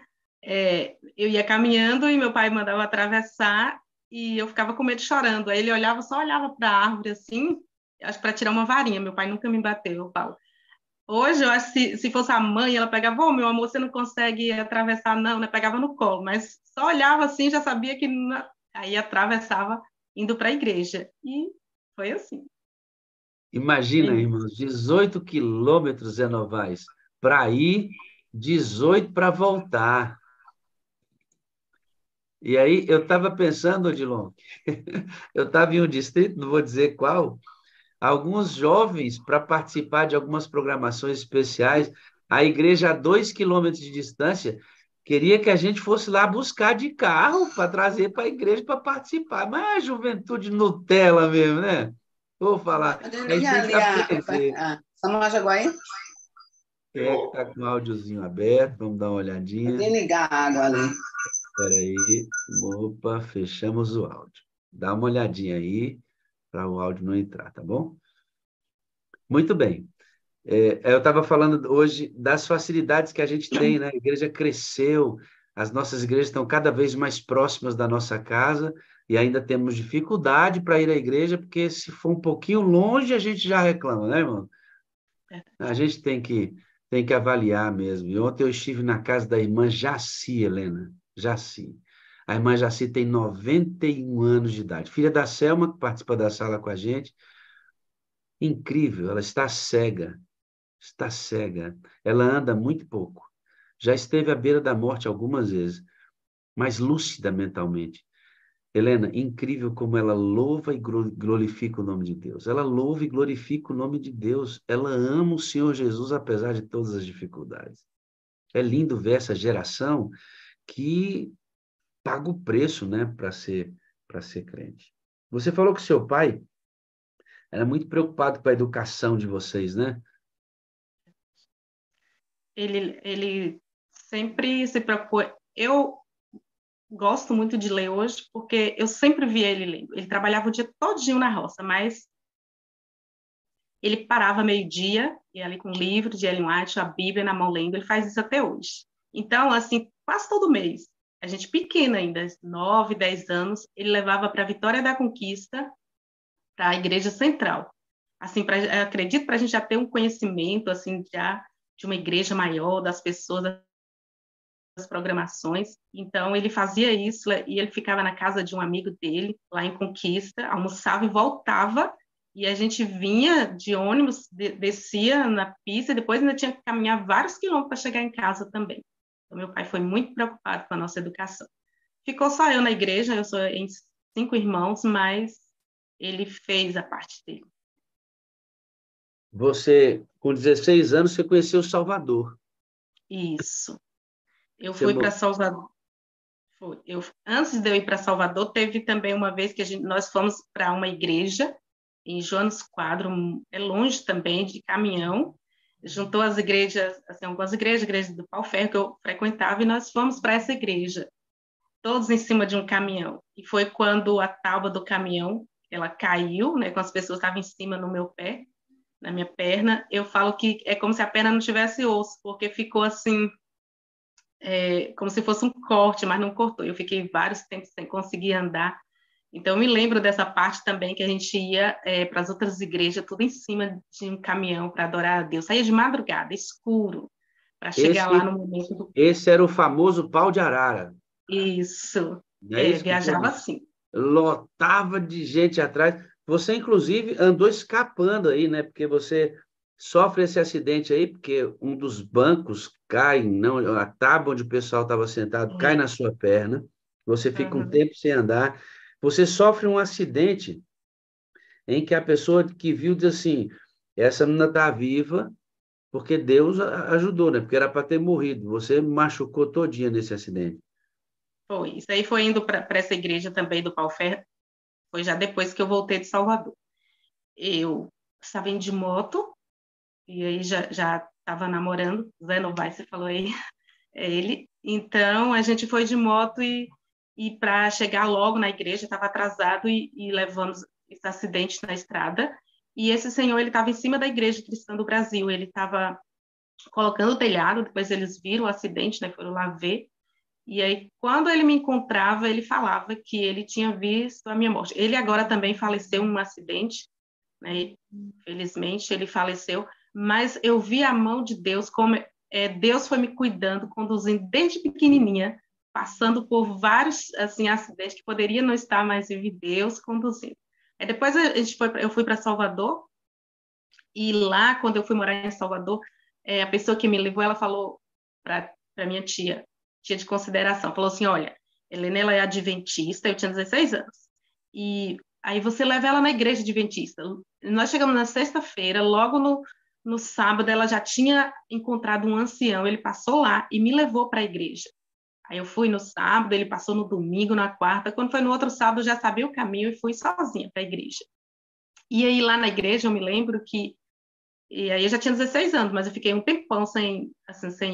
eu ia caminhando e meu pai mandava atravessar, e eu ficava com medo chorando. Aí ele olhava, só olhava para a árvore assim, acho que para tirar uma varinha. Meu pai nunca me bateu, eu falo. Hoje, eu acho que se fosse a mãe, ela pegava, ô, meu amor, você não consegue atravessar, não, né? Pegava no colo, mas só olhava assim, já sabia que aí atravessava indo para a igreja. E foi assim. Imagina, irmãos, 18 quilômetros, Zé Novaes, para ir, 18 para voltar. E aí eu estava pensando, Odilon, eu estava em um distrito, não vou dizer qual, alguns jovens para participar de algumas programações especiais, a igreja a 2 quilômetros de distância queria que a gente fosse lá buscar de carro para trazer para a igreja para participar. Mas é a juventude Nutella mesmo, né? Vou falar, a gente Desliga tem que ali aprender. essa loja agora aí. Quem é que está com o áudiozinho aberto? Vamos dar uma olhadinha. Desligar a água ali. Espera aí. Opa, fechamos o áudio. Dá uma olhadinha aí para o áudio não entrar, tá bom? Muito bem. Eu estava falando hoje das facilidades que a gente tem, né? A igreja cresceu, as nossas igrejas estão cada vez mais próximas da nossa casa e ainda temos dificuldade para ir à igreja, porque se for um pouquinho longe, a gente já reclama, né, irmão? A gente tem que avaliar mesmo. E ontem eu estive na casa da irmã Jaci, Helena. Jaci. A irmã Jaci tem 91 anos de idade. Filha da Selma, que participa da sala com a gente. Incrível, ela está cega. Está cega. Ela anda muito pouco. Já esteve à beira da morte algumas vezes, mas lúcida mentalmente. Helena, incrível como ela louva e glorifica o nome de Deus. Ela louva e glorifica o nome de Deus. Ela ama o Senhor Jesus apesar de todas as dificuldades. É lindo ver essa geração que paga o preço, né, para ser crente. Você falou que seu pai era muito preocupado com a educação de vocês, né? Ele sempre se preocupou. Eu gosto muito de ler hoje, porque eu sempre vi ele lendo. Ele trabalhava o dia todinho na roça, mas ele parava meio-dia, ia ali com um livro de Ellen White, a Bíblia na mão lendo. Ele faz isso até hoje. Então, assim, quase todo mês, a gente pequena ainda, 9, 10 anos, ele levava para a Vitória da Conquista, para a Igreja Central. Assim, acredito para a gente já ter um conhecimento, assim, já de uma igreja maior, das pessoas, das programações. Então, ele fazia isso e ele ficava na casa de um amigo dele, lá em Conquista, almoçava e voltava, e a gente vinha de ônibus, descia na pista, e depois ainda tinha que caminhar vários quilômetros para chegar em casa também. Então, meu pai foi muito preocupado com a nossa educação. Ficou só eu na igreja, eu sou em 5 irmãos, mas ele fez a parte dele. Você, com 16 anos, você conheceu Salvador. Isso. Eu fui para Salvador. Antes de eu ir para Salvador, teve também uma vez que nós fomos para uma igreja em Joanes Quadro, é longe também, de caminhão. Juntou as igrejas, assim, algumas igrejas, a igreja do Pau Ferro que eu frequentava, e nós fomos para essa igreja, todos em cima de um caminhão. E foi quando a tábua do caminhão, ela caiu, né, quando as pessoas estavam em cima no meu pé, na minha perna. Eu falo que é como se a perna não tivesse osso, porque ficou assim, como se fosse um corte, mas não cortou. Eu fiquei vários tempos sem conseguir andar. Então, eu me lembro dessa parte também, que a gente ia para as outras igrejas, tudo em cima de um caminhão para adorar a Deus. Saía de madrugada, escuro, para chegar lá no momento do... Esse era o famoso pau de arara. Isso. É isso viajava assim. Lotava de gente atrás. Você, inclusive, andou escapando aí, né? Porque você sofre esse acidente aí, porque um dos bancos cai, não, a tábua onde o pessoal estava sentado cai na sua perna, você fica um tempo sem andar, você sofre um acidente em que a pessoa que viu diz assim, essa menina está viva porque Deus ajudou, né? Porque era para ter morrido. Você machucou todinha nesse acidente. Foi. Isso aí foi indo para essa igreja também do Pau Ferro, foi já depois que eu voltei de Salvador. Eu estava indo de moto, e aí já estava namorando, Zé Novaes, você falou aí, é ele. Então, a gente foi de moto e para chegar logo na igreja, estava atrasado e levamos esse acidente na estrada. E esse senhor, ele estava em cima da Igreja Cristã do Brasil, ele estava colocando o telhado, depois eles viram o acidente, né, foram lá ver, E aí, quando ele me encontrava, ele falava que ele tinha visto a minha morte. Ele agora também faleceu em um acidente, né? Felizmente, ele faleceu, mas eu vi a mão de Deus, como Deus foi me cuidando, conduzindo desde pequenininha, passando por vários assim acidentes que poderia não estar mais vivo, Deus conduzindo. Aí depois eu fui para Salvador, e lá, quando eu fui morar em Salvador, a pessoa que me levou, ela falou para minha tia de consideração, falou assim, olha, Helena, ela é adventista, eu tinha 16 anos, e aí você leva ela na igreja adventista. Nós chegamos na sexta-feira, logo no sábado, ela já tinha encontrado um ancião, ele passou lá e me levou para a igreja. Aí eu fui no sábado, ele passou no domingo, na quarta, quando foi no outro sábado, eu já sabia o caminho e fui sozinha para a igreja. E aí lá na igreja, eu me lembro que e aí eu já tinha 16 anos, mas eu fiquei um tempão sem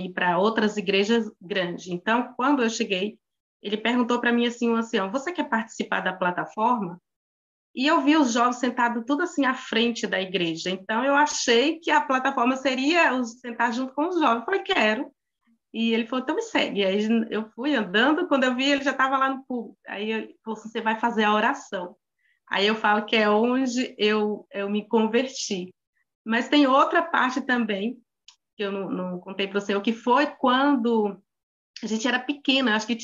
ir para outras igrejas grandes. Então, quando eu cheguei, ele perguntou para mim assim, um ancião, você quer participar da plataforma? E eu vi os jovens sentados tudo assim à frente da igreja. Então, eu achei que a plataforma seria sentar junto com os jovens. Eu falei, quero. E ele falou, então me segue. Aí eu fui andando, quando eu vi, ele já estava lá no púlpito. Aí ele falou assim, você vai fazer a oração. Aí eu falo que é onde eu me converti. Mas tem outra parte também, que eu não contei para você, o que foi quando a gente era pequena, acho que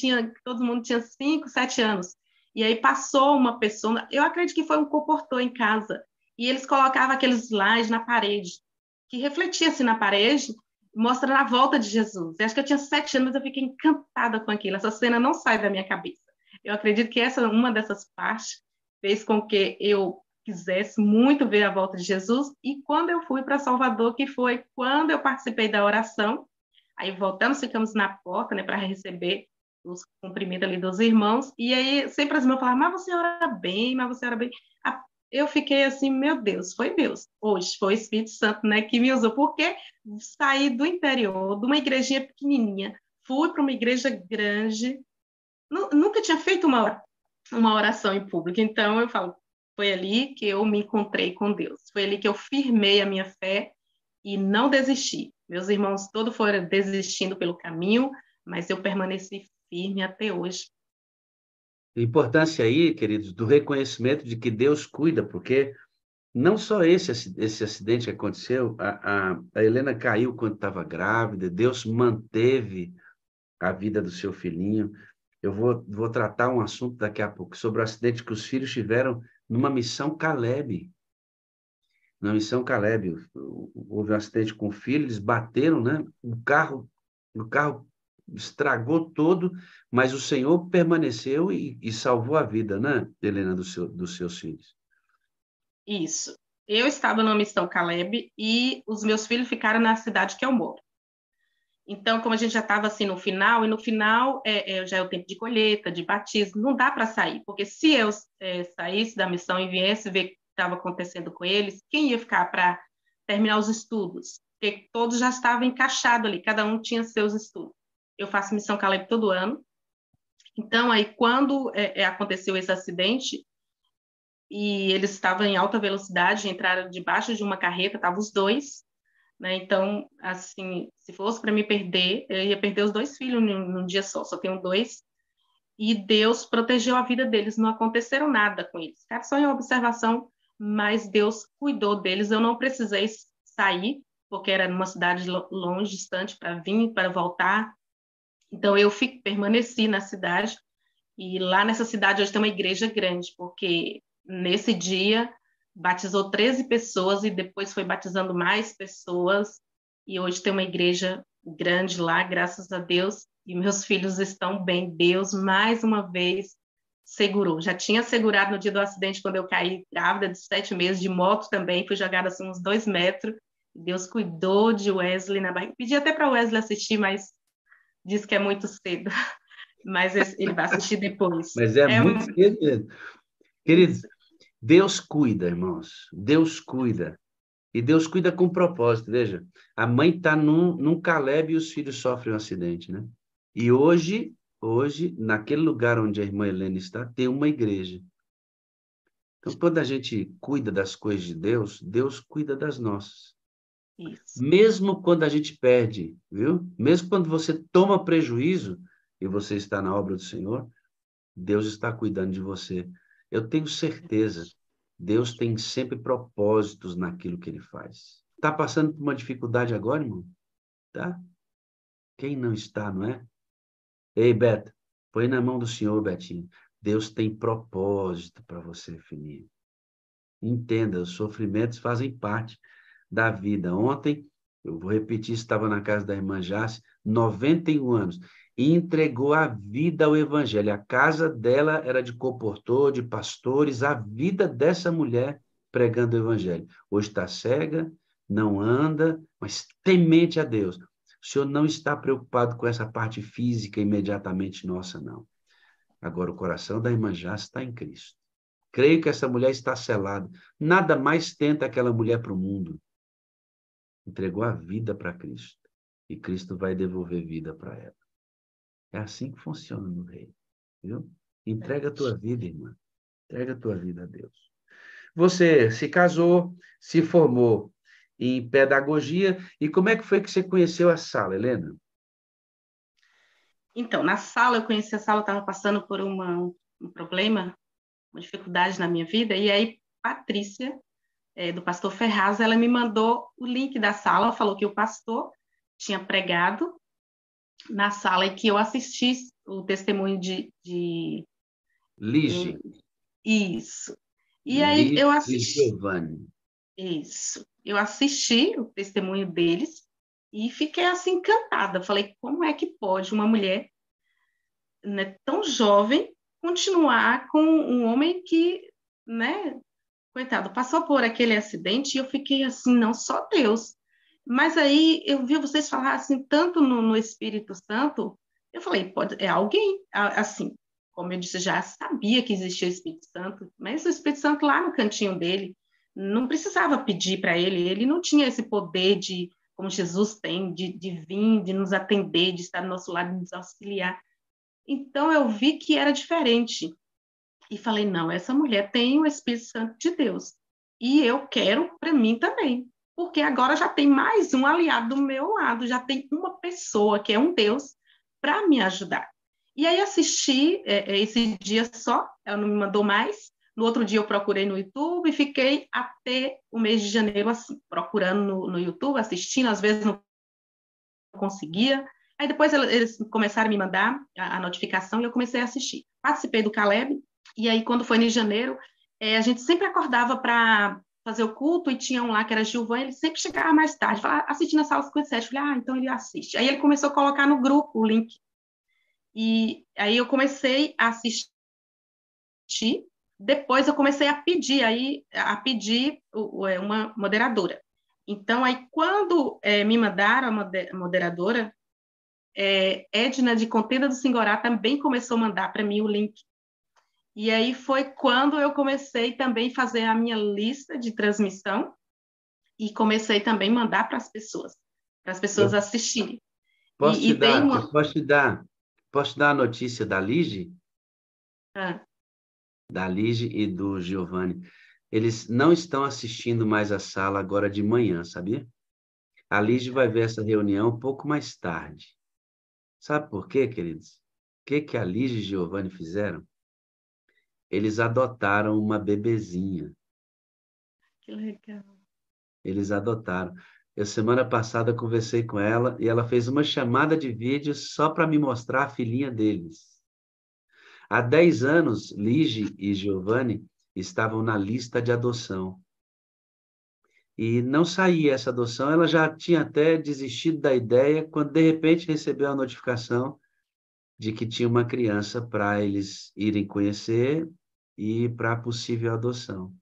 todo mundo tinha 5, 7 anos. E aí passou uma pessoa, eu acredito que foi um comportor em casa, e eles colocavam aqueles slides na parede, que refletia assim na parede, mostrando a volta de Jesus. Eu acho que eu tinha 7 anos, mas eu fiquei encantada com aquilo. Essa cena não sai da minha cabeça. Eu acredito que uma dessas partes fez com que eu quisesse muito ver a volta de Jesus, e quando eu fui para Salvador, que foi quando eu participei da oração, aí voltamos, ficamos na porta, né, para receber os cumprimentos ali dos irmãos, e aí sempre as irmãs falavam, mas você ora bem, mas você ora bem. Eu fiquei assim, meu Deus, foi Deus. Hoje foi o Espírito Santo, né, que me usou, porque saí do interior, de uma igrejinha pequenininha, fui para uma igreja grande, nunca tinha feito uma oração em público, então eu falo, foi ali que eu me encontrei com Deus. Foi ali que eu firmei a minha fé e não desisti. Meus irmãos todos foram desistindo pelo caminho, mas eu permaneci firme até hoje. A importância aí, queridos, do reconhecimento de que Deus cuida, porque não só esse acidente que aconteceu, a Helena caiu quando estava grávida, Deus manteve a vida do seu filhinho. Eu vou tratar um assunto daqui a pouco sobre o acidente que os filhos tiveram numa missão Caleb. Na missão Caleb, houve um acidente com o filho, eles bateram, né? O carro estragou todo, mas o Senhor permaneceu e salvou a vida, né, Helena, dos seus filhos. Isso. Eu estava numa missão Caleb e os meus filhos ficaram na cidade que eu moro. Então, como a gente já estava assim no final, e no final já é o tempo de colheita, de batismo, não dá para sair, porque se eu saísse da missão e viesse ver o que estava acontecendo com eles, quem ia ficar para terminar os estudos? Porque todos já estavam encaixados ali, cada um tinha seus estudos. Eu faço missão Caleb todo ano. Então, aí, quando aconteceu esse acidente, e eles estavam em alta velocidade, entraram debaixo de uma carreta, estavam os dois, né? Então, assim, se fosse para me perder, eu ia perder os 2 filhos num dia só tenho 2, e Deus protegeu a vida deles, não aconteceram nada com eles, ficaram só em observação, mas Deus cuidou deles, eu não precisei sair, porque era numa cidade longe, distante, para vir, para voltar, então eu permaneci na cidade, e lá nessa cidade hoje tem uma igreja grande, porque nesse dia batizou 13 pessoas e depois foi batizando mais pessoas. E hoje tem uma igreja grande lá, graças a Deus. E meus filhos estão bem. Deus, mais uma vez, segurou. Já tinha segurado no dia do acidente, quando eu caí grávida de 7 meses, de moto também. Fui jogada assim uns 2 metros. Deus cuidou de Wesley na barriga. Pedi até para o Wesley assistir, mas disse que é muito cedo. Mas ele vai assistir depois. Mas é muito cedo mesmo. Queridos, Deus cuida, irmãos. Deus cuida. E Deus cuida com propósito. Veja, a mãe está num Caleb e os filhos sofrem um acidente, né? E hoje, naquele lugar onde a irmã Helena está, tem uma igreja. Então, quando a gente cuida das coisas de Deus, Deus cuida das nossas. Isso. Mesmo quando a gente perde, viu? Mesmo quando você toma prejuízo, e você está na obra do Senhor, Deus está cuidando de você. Eu tenho certeza, Deus tem sempre propósitos naquilo que Ele faz. Está passando por uma dificuldade agora, irmão? Tá? Quem não está, não é? Ei, Beto, põe na mão do Senhor, Betinho. Deus tem propósito para você, filhinho. Entenda, os sofrimentos fazem parte da vida. Ontem, eu vou repetir, estava na casa da irmã Jace, 91 anos, e entregou a vida ao Evangelho. A casa dela era de comportor, de pastores, a vida dessa mulher pregando o Evangelho. Hoje está cega, não anda, mas temente a Deus. O Senhor não está preocupado com essa parte física imediatamente nossa, não. Agora, o coração da irmã Jace está em Cristo. Creio que essa mulher está selada. Nada mais tenta aquela mulher para o mundo. Entregou a vida para Cristo. E Cristo vai devolver vida para ela. É assim que funciona no reino. Viu? Entrega a tua vida, irmã. Entrega a tua vida a Deus. Você se casou, se formou em pedagogia. E como é que foi que você conheceu a sala, Helena? Então, na sala, eu conheci a sala, eu estava passando por um problema, uma dificuldade na minha vida, e aí Patrícia, do pastor Ferraz, ela me mandou o link da sala, falou que o pastor tinha pregado na sala e que eu assisti o testemunho de Lige. Isso. E aí eu assisti. Giovanni. Isso. Eu assisti o testemunho deles e fiquei assim encantada. Falei, como é que pode uma mulher, né, tão jovem continuar com um homem que, né, coitado, passou por aquele acidente e eu fiquei assim, não só Deus. Mas aí eu vi vocês falar assim, tanto no Espírito Santo, eu falei, é alguém, assim, como eu disse, já sabia que existia o Espírito Santo, mas o Espírito Santo lá no cantinho dele, não precisava pedir para ele não tinha esse poder de, como Jesus tem, de vir, de nos atender, de estar do nosso lado, de nos auxiliar. Então eu vi que era diferente. E falei, não, essa mulher tem o Espírito Santo de Deus. E eu quero para mim também. Porque agora já tem mais um aliado do meu lado, já tem uma pessoa que é um Deus para me ajudar. E aí assisti esse dia só, ela não me mandou mais. No outro dia eu procurei no YouTube e fiquei até o mês de janeiro assim, procurando no YouTube, assistindo, às vezes não conseguia. Aí depois eles começaram a me mandar a notificação e eu comecei a assistir. Participei do Caleb, e aí quando foi em janeiro, a gente sempre acordava para fazer o culto e tinha um lá que era Gilvan, ele sempre chegava mais tarde, falava, assistindo a sala 57, falei, então ele assiste. Aí ele começou a colocar no grupo o link. E aí eu comecei a assistir, depois eu comecei a pedir uma moderadora. Então, aí quando me mandaram a moderadora, Edna de Contenda do Singorá também começou a mandar para mim o link. E aí foi quando eu comecei também a fazer a minha lista de transmissão e comecei também a mandar para as pessoas assistirem. Posso te dar a notícia da Lige? Da Lige e do Giovanni. Eles não estão assistindo mais a sala agora de manhã, sabia? A Lige vai ver essa reunião um pouco mais tarde. Sabe por quê, queridos? O que a Lige e Giovanni fizeram? Eles adotaram uma bebezinha. Que legal. Eles adotaram. Eu, semana passada, conversei com ela e ela fez uma chamada de vídeo só para me mostrar a filhinha deles. Há 10 anos, Lige e Giovanni estavam na lista de adoção. E não saía essa adoção, ela já tinha até desistido da ideia, quando de repente recebeu a notificação de que tinha uma criança para eles irem conhecer e para a possível adoção.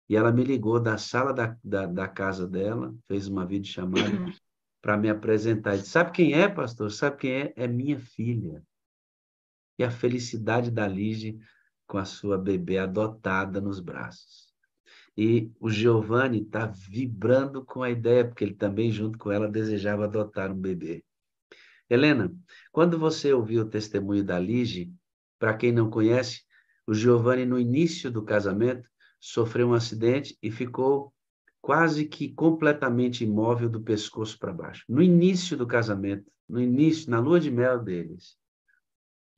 E ela me ligou da sala da casa dela, fez uma videochamada para me apresentar. E disse, sabe quem é, pastor? Sabe quem é? É minha filha. E a felicidade da Lige com a sua bebê adotada nos braços. E o Giovanni está vibrando com a ideia, porque ele também, junto com ela, desejava adotar um bebê. Helena, quando você ouviu o testemunho da Lige, para quem não conhece, o Giovanni, no início do casamento, sofreu um acidente e ficou quase que completamente imóvel do pescoço para baixo. No início do casamento, no início, na lua de mel deles.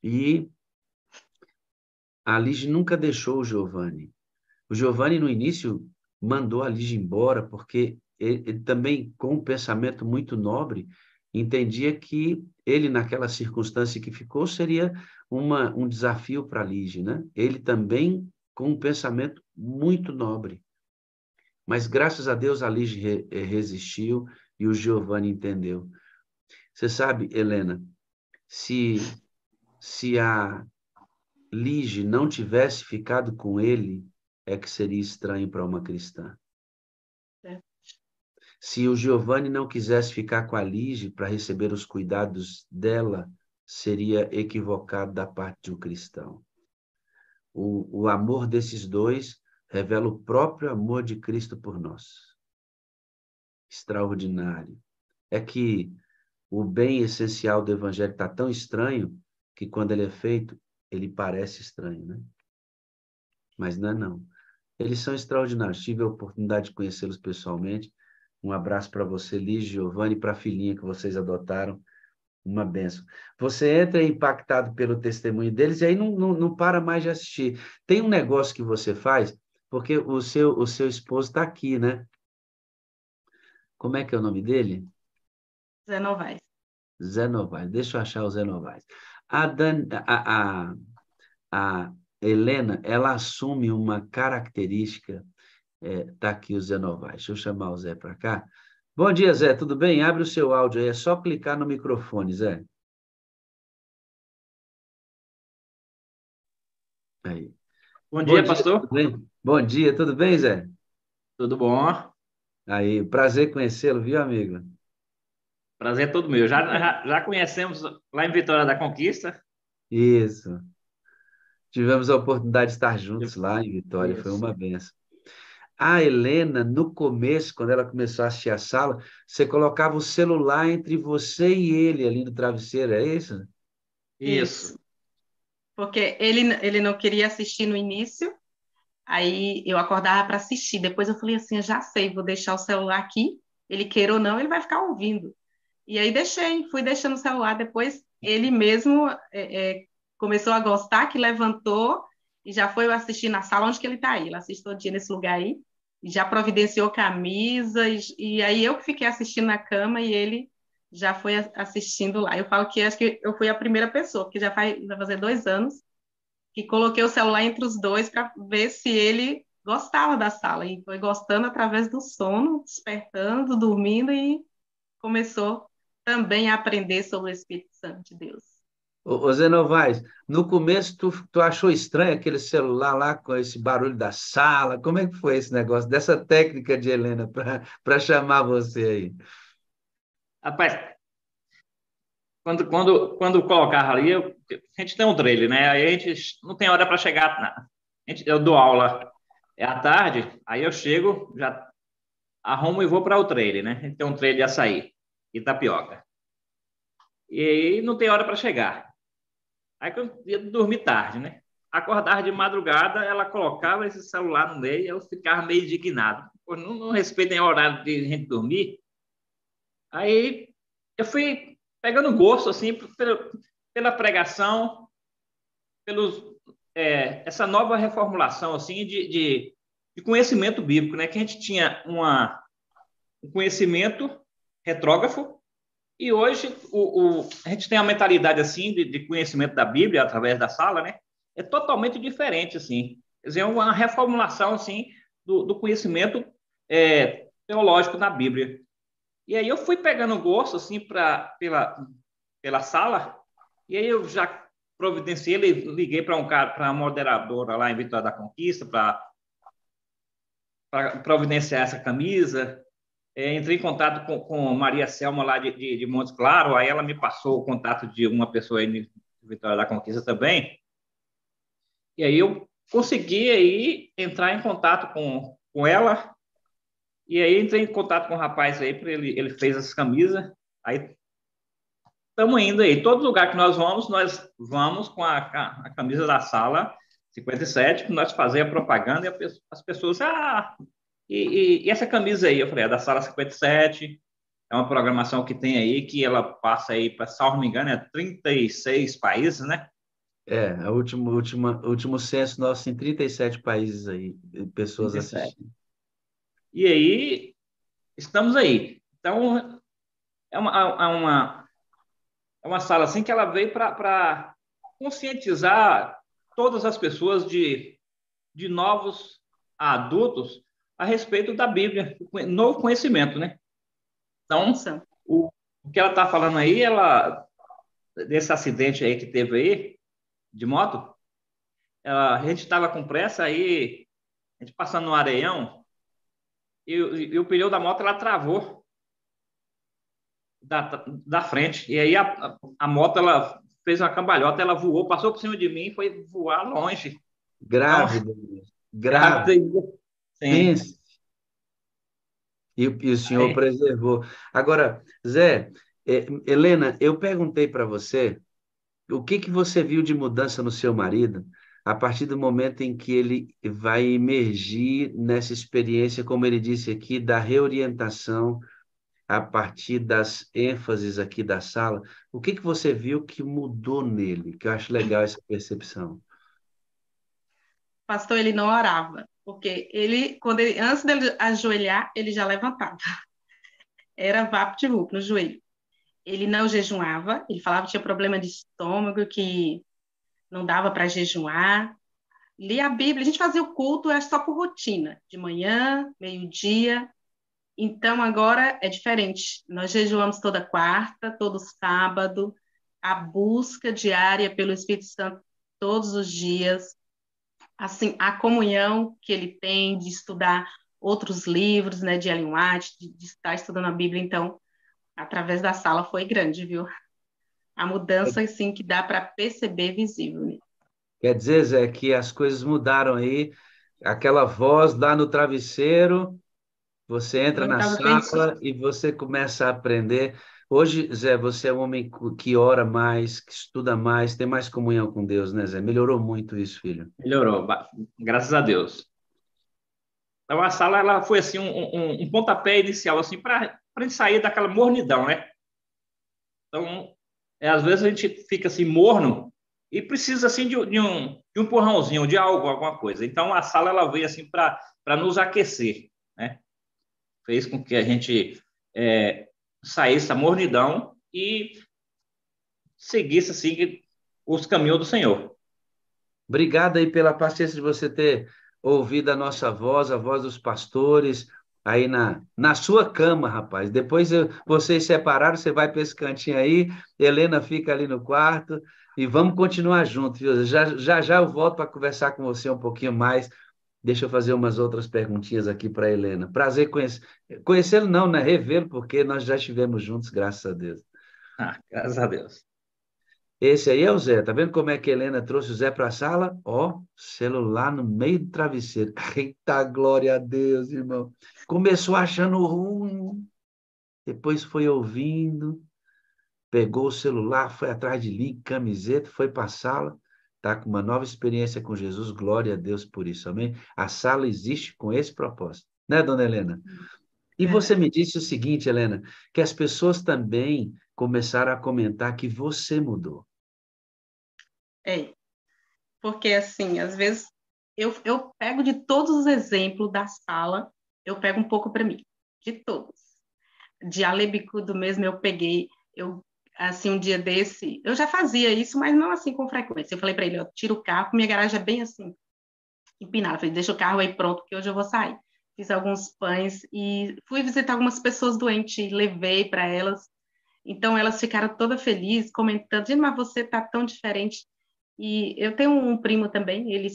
E a Lígia nunca deixou o Giovanni. O Giovanni, no início, mandou a Lígia embora, porque ele também, com um pensamento muito nobre, entendia que ele, naquela circunstância que ficou, seria um desafio para a Lígia, né? Ele também com um pensamento muito nobre. Mas, graças a Deus, a Lígia resistiu e o Giovanni entendeu. Você sabe, Helena, se a Lige não tivesse ficado com ele, é que seria estranho para uma cristã. É. Se o Giovanni não quisesse ficar com a Lige para receber os cuidados dela, seria equivocado da parte de um cristão. O amor desses dois revela o próprio amor de Cristo por nós. Extraordinário. É que o bem essencial do Evangelho está tão estranho que quando ele é feito, ele parece estranho, né? Mas não é não. Eles são extraordinários. Tive a oportunidade de conhecê-los pessoalmente. Um abraço para você, Liz, Giovanni, para a filhinha que vocês adotaram. Uma bênção. Você entra impactado pelo testemunho deles e aí não para mais de assistir. Tem um negócio que você faz, porque o seu esposo está aqui, né? Como é que é o nome dele? Zé Novaes. Zé Novaes. Deixa eu achar o Zé Novaes. A Helena, ela assume uma característica. Tá aqui o Zé Novaes. Deixa eu chamar o Zé para cá. Bom dia, Zé. Tudo bem? Abre o seu áudio aí. É só clicar no microfone, Zé. Aí. Bom dia, pastor. Tudo bem? Bom dia, tudo bem, Zé? Tudo bom? Aí, prazer conhecê-lo, viu, amigo? Prazer é todo meu. Já conhecemos lá em Vitória da Conquista. Isso. Tivemos a oportunidade de estar juntos lá em Vitória, foi Isso. uma benção. A Helena, no começo, quando ela começou a assistir a sala, você colocava o celular entre você e ele ali no travesseiro, é isso? Isso. Porque ele não queria assistir no início, aí eu acordava para assistir. Depois eu falei assim, eu já sei, vou deixar o celular aqui, ele queira ou não, ele vai ficar ouvindo. E aí fui deixando o celular. Depois ele mesmo começou a gostar, que levantou e já foi assistir na sala onde que ele está aí. Ele assiste todo dia nesse lugar aí, e já providenciou camisa, e aí eu que fiquei assistindo na cama e ele já foi assistindo lá. Eu falo que acho que eu fui a primeira pessoa, porque vai fazer 2 anos que coloquei o celular entre os dois para ver se ele gostava da sala. E foi gostando através do sono, despertando, dormindo, e começou também a aprender sobre o Espírito Santo de Deus. Ô Zé Novaes, no começo tu achou estranho aquele celular lá com esse barulho da sala? Como é que foi esse negócio, dessa técnica de Helena para chamar você aí? Rapaz, quando colocava ali, a gente tem um trailer, né? Aí a gente não tem hora para chegar. Eu dou aula à tarde, aí eu chego, já arrumo e vou para o trailer, né? A gente tem um trailer de açaí e tapioca. E aí não tem hora para chegar. Aí que eu ia dormir tarde, né? Acordar de madrugada, ela colocava esse celular no meio e eu ficava meio indignado. Pô, não respeitem o horário de gente dormir. Aí eu fui pegando gosto, assim, pela pregação, essa nova reformulação, assim, de conhecimento bíblico, né? Que a gente tinha um conhecimento retrógrafo. E hoje a gente tem uma mentalidade assim de conhecimento da Bíblia através da sala, né? É totalmente diferente, assim. Quer dizer, é uma reformulação assim do conhecimento teológico na Bíblia. E aí eu fui pegando gosto assim pela sala. E aí eu já providenciei, liguei para uma moderadora lá em Vitória da Conquista para providenciar essa camisa. Entrei em contato com Maria Selma lá de Montes Claros, aí ela me passou o contato de uma pessoa aí de Vitória da Conquista também, e aí eu consegui aí entrar em contato com ela, e aí entrei em contato com o rapaz aí, ele fez as camisas, aí estamos indo aí, todo lugar que nós vamos com a camisa da sala 57, que nós fazemos a propaganda, e as pessoas, e essa camisa aí, eu falei, é da Sala 57, é uma programação que tem aí, que ela passa aí, para, salvo me engano, 36 países, né? O último censo nosso em 37 países aí, pessoas 37. assistindo. E aí, estamos aí. Então, é uma sala assim que ela veio para conscientizar todas as pessoas de novos a adultos a respeito da Bíblia, novo conhecimento, né? Então, Nossa, o que ela está falando aí, desse acidente aí que teve aí, de moto, a gente estava com pressa aí, a gente passando no areião, e o pneu da moto ela travou da frente. E aí a moto ela fez uma cambalhota, ela voou, passou por cima de mim e foi voar longe. Então, Grave, Deus, grave. grave. Sim. Pense. E o Senhor Aí, preservou. Agora, Zé, Helena, eu perguntei para você o que que você viu de mudança no seu marido a partir do momento em que ele vai emergir nessa experiência, como ele disse aqui, da reorientação a partir das ênfases aqui da sala. O que que você viu que mudou nele? Que eu acho legal essa percepção. pastor, ele não orava, porque antes dele ajoelhar, ele já levantava. Era vapt-vupt no joelho. Ele não jejuava, ele falava que tinha problema de estômago, que não dava para jejuar. Lia a Bíblia, a gente fazia o culto, era só por rotina, de manhã, meio-dia. Então, agora é diferente. Nós jejuamos toda quarta, todo sábado, a busca diária pelo Espírito Santo todos os dias. Assim, a comunhão que ele tem de estudar outros livros, né, de Ellen White, de estar estudando a Bíblia. Então, através da sala foi grande, viu? A mudança, assim, que dá para perceber visível, né? Quer dizer, Zé, que as coisas mudaram aí, aquela voz lá no travesseiro, você entra Não na estava perdido. sala e você começa a aprender. Hoje, Zé, você é um homem que ora mais, que estuda mais, tem mais comunhão com Deus, né, Zé? Melhorou muito isso, filho. melhorou, graças a Deus. Então, a sala ela foi assim um pontapé inicial assim para a gente sair daquela mornidão, né? Então, às vezes a gente fica assim morno e precisa assim de um empurrãozinho, de algo, alguma coisa. Então, a sala ela veio assim para nos aquecer, né? Fez com que a gente saísse da mornidão e seguisse assim os caminhos do Senhor. Obrigado aí pela paciência de você ter ouvido a nossa voz, a voz dos pastores, aí na sua cama, rapaz. Depois vocês separaram, você vai para esse cantinho aí, Helena fica ali no quarto e vamos continuar juntos, viu? Já eu volto para conversar com você um pouquinho mais. Deixa eu fazer umas outras perguntinhas aqui para a Helena. Prazer conhecê-lo, não, né? Revê-lo, porque nós já estivemos juntos, graças a Deus. Graças a Deus. Esse aí é o Zé. Tá vendo como é que a Helena trouxe o Zé para a sala? Ó, celular no meio do travesseiro. Eita, glória a Deus, irmão. Começou achando ruim, depois foi ouvindo, pegou o celular, foi atrás de link, camiseta, foi para a sala. Tá com uma nova experiência com Jesus. Glória a Deus por isso, amém? A sala existe com esse propósito, né, dona Helena? E você Verdade. me disse o seguinte, Helena, que as pessoas também começaram a comentar que você mudou. É, porque, assim, às vezes eu pego de todos os exemplos da sala, eu pego um pouco para mim, de todos. De Alebicudo mesmo eu peguei, assim, um dia desse, eu já fazia isso, mas não assim com frequência. Eu falei para ele, ó, tira o carro, minha garagem é bem assim, empinada. Eu falei, deixa o carro aí pronto, que hoje eu vou sair. Fiz alguns pães e fui visitar algumas pessoas doentes, levei para elas. Então, elas ficaram todas felizes, comentando, gente, mas você tá tão diferente. E eu tenho um primo também, ele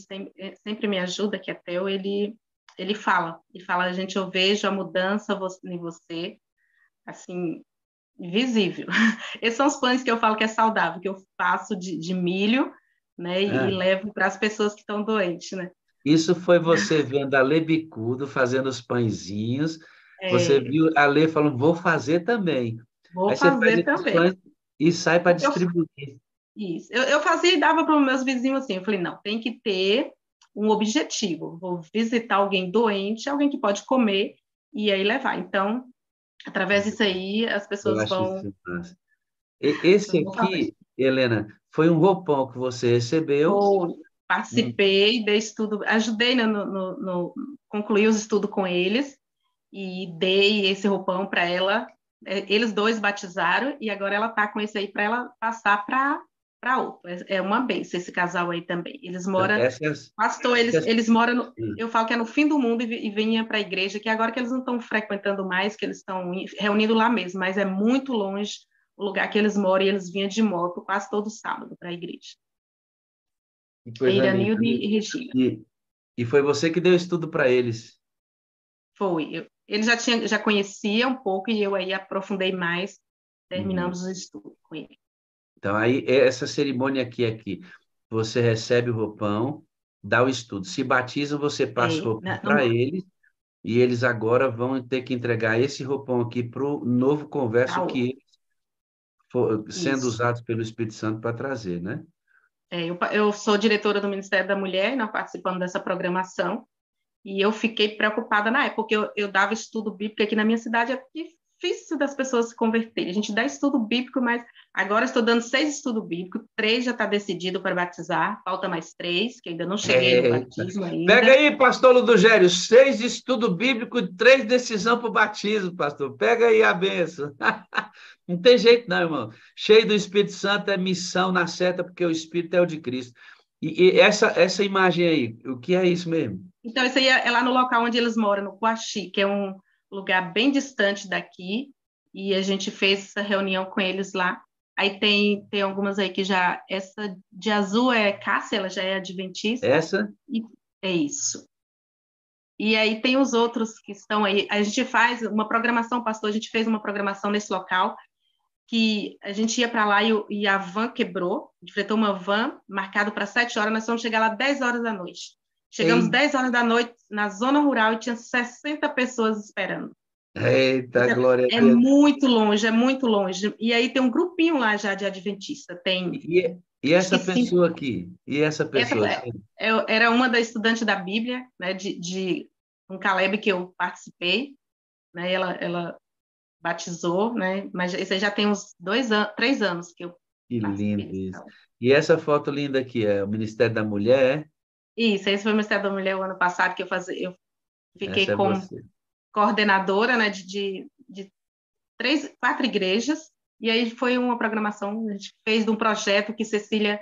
sempre me ajuda, que é Theo, ele fala, gente, eu vejo a mudança em você, assim, visível. Esses são os pães que eu falo que é saudável, que eu faço de milho, né, e É. levo para as pessoas que estão doentes, né. Isso foi você vendo a Lê Bicudo fazendo os pãezinhos. Você É, viu a Lê falando, vou fazer também. vou Aí você faz fazer esses também. pães e sai para Porque distribuir. eu fazia e dava para os meus vizinhos assim, eu falei, não, tem que ter um objetivo, vou visitar alguém doente, alguém que pode comer, e aí levar. Então, através disso aí, as Eu pessoas acho vão, isso massa. Esse vão fazer. aqui Helena, foi um roupão que você recebeu. Ou participei, dei estudo, ajudei concluir os estudos com eles e dei esse roupão para ela. Eles dois batizaram e agora ela está com esse aí para ela passar para outro. É uma bênção esse casal aí também. Eles moram, pastor, eles moram, eu falo que é no fim do mundo e vinha para a igreja, que agora que eles não estão frequentando mais, que eles estão reunindo lá mesmo, mas é muito longe o lugar que eles moram e eles vinham de moto quase todo sábado para a igreja. Iranildo e Regina. E foi você que deu estudo para eles? Foi. Eles já conheciam um pouco e eu aí aprofundei mais, terminamos os estudos com ele. Então, aí, essa cerimônia aqui, você recebe o roupão, dá o estudo. Se batizam, você passa o roupão para eles, e eles agora vão ter que entregar esse roupão aqui para o novo converso que eles sendo usados pelo Espírito Santo para trazer, né? Eu sou diretora do Ministério da Mulher, e nós participamos dessa programação, e eu fiquei preocupada na época, porque eu dava estudo bíblico aqui na minha cidade, é difícil das pessoas se converterem. A gente dá estudo bíblico, mas agora estou dando 6 estudos bíblicos, 3 já está decidido para batizar, falta mais 3, que ainda não cheguei no batismo ainda. Pega aí, pastor Ludogério, 6 estudo bíblico e 3 decisão para o batismo, pastor. Pega aí a benção. Não tem jeito não, irmão. Cheio do Espírito Santo é missão na certa, porque o Espírito é o de Cristo. E essa imagem aí, o que é isso mesmo? Então, isso aí é lá no local onde eles moram, no Coaxi, que é um lugar bem distante daqui, e a gente fez essa reunião com eles lá. Aí tem algumas aí que já... Essa de azul é Cássia, ela já é adventista. Essa? É isso. E aí tem os outros que estão aí. A gente faz uma programação, pastor, a gente fez uma programação nesse local, que a gente ia para lá e a van quebrou, a gente fretou uma van, marcado para 7 horas, nós fomos chegar lá 10 horas da noite. Chegamos 10 horas da noite na zona rural e tinha 60 pessoas esperando. Eita, glória a Deus. É muito longe, é muito longe. E aí tem um grupinho lá já de adventista. E essa pessoa aqui? E essa pessoa? Era uma da estudante da Bíblia, né, de um Caleb que eu participei, né, ela batizou, né, mas isso aí já tem uns 3 anos que eu Que lindo isso. Então. E essa foto linda aqui é o Ministério da Mulher, é? Isso, esse foi o Ministério da Mulher o ano passado, que eu fiquei como coordenadora, né, de 4 igrejas, e aí foi uma programação, a gente fez de um projeto que Cecília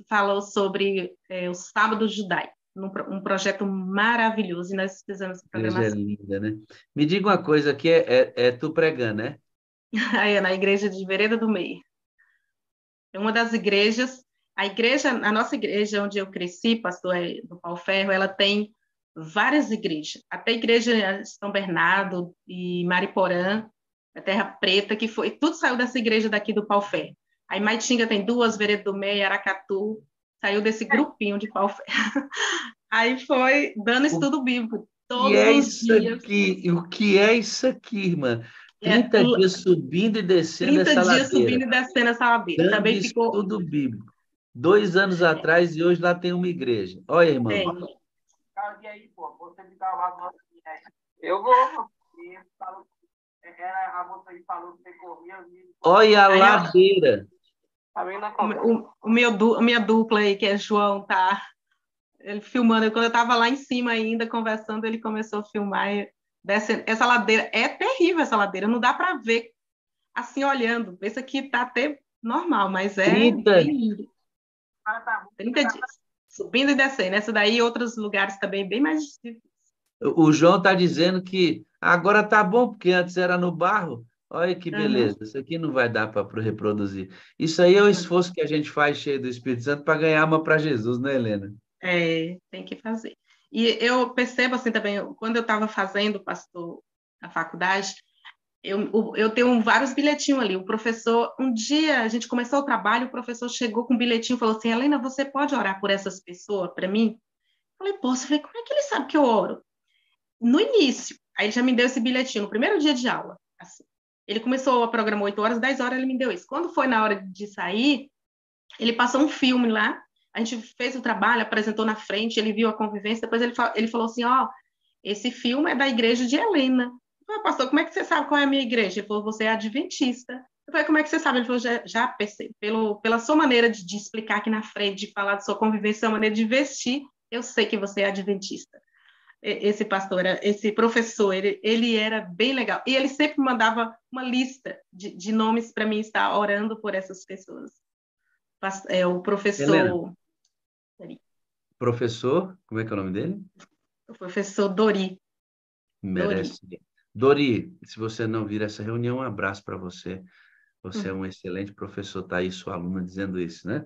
falou sobre o Sábado Judaico, um projeto maravilhoso, e nós fizemos essa programação. Coisa linda, né? Me diga uma coisa, que é tu pregando, né? Aí, na igreja de Vereda do Meio. É uma das igrejas. A nossa igreja, onde eu cresci, pastor, do Pau Ferro, ela tem várias igrejas. Até a igreja de São Bernardo e Mariporã, a Terra Preta, tudo saiu dessa igreja daqui do Pau Ferro. Aí Maitinga tem 2, Vereda do Meio, Aracatu, saiu desse grupinho de Pau Ferro. Aí foi dando estudo bíblico todos os dias. O que é isso aqui, irmã? 30 dias subindo e descendo essa ladeira. 30 dias subindo e descendo essa ladeira. Também ficou estudo bíblico. 2 anos atrás e hoje lá tem uma igreja. Olha, irmão. E aí, pô, você me dá uma... Eu vou. A moça aí falou que você corria. Olha a ladeira. Minha dupla aí, que é João, tá? Ele filmando. Quando eu estava lá em cima ainda, conversando, ele começou a filmar. Descendo. Essa ladeira é terrível, essa ladeira. Não dá para ver assim, olhando. Esse aqui está até normal, mas é 30 dias. Subindo e descendo. Essa daí e outros lugares também bem mais difíceis. O João está dizendo que agora tá bom, porque antes era no barro. Olha que beleza. Isso aqui não vai dar para reproduzir. Isso aí é o esforço que a gente faz cheio do Espírito Santo para ganhar uma para Jesus, né, Helena? Tem que fazer. E eu percebo assim também, quando eu estava fazendo, pastor, a faculdade, eu tenho vários bilhetinhos ali. O professor, um dia a gente começou o trabalho, o professor chegou com um bilhetinho e falou assim: Helena, você pode orar por essas pessoas para mim? Eu falei, posso. Eu falei, como é que ele sabe que eu oro? No início, aí ele já me deu esse bilhetinho, no primeiro dia de aula. Assim. Ele começou a programar 8 horas, 10 horas ele me deu isso. Quando foi na hora de sair, ele passou um filme lá, a gente fez o trabalho, apresentou na frente, ele viu a convivência, depois ele falou assim, esse filme é da igreja de Helena. Eu falei, pastor, como é que você sabe qual é a minha igreja? Ele falou, você é adventista. Eu falei, como é que você sabe? Ele falou, já percebi, pela sua maneira de explicar aqui na frente, de falar da sua convivência, sua maneira de vestir, eu sei que você é adventista. Esse pastor, esse professor, ele era bem legal. E ele sempre mandava uma lista de nomes para mim estar orando por essas pessoas. O professor... Helena, professor, como é que é o nome dele? O professor Dori. Merece. Dori, se você não vir essa reunião, um abraço para você. Você é um excelente professor, está aí sua aluna dizendo isso, né?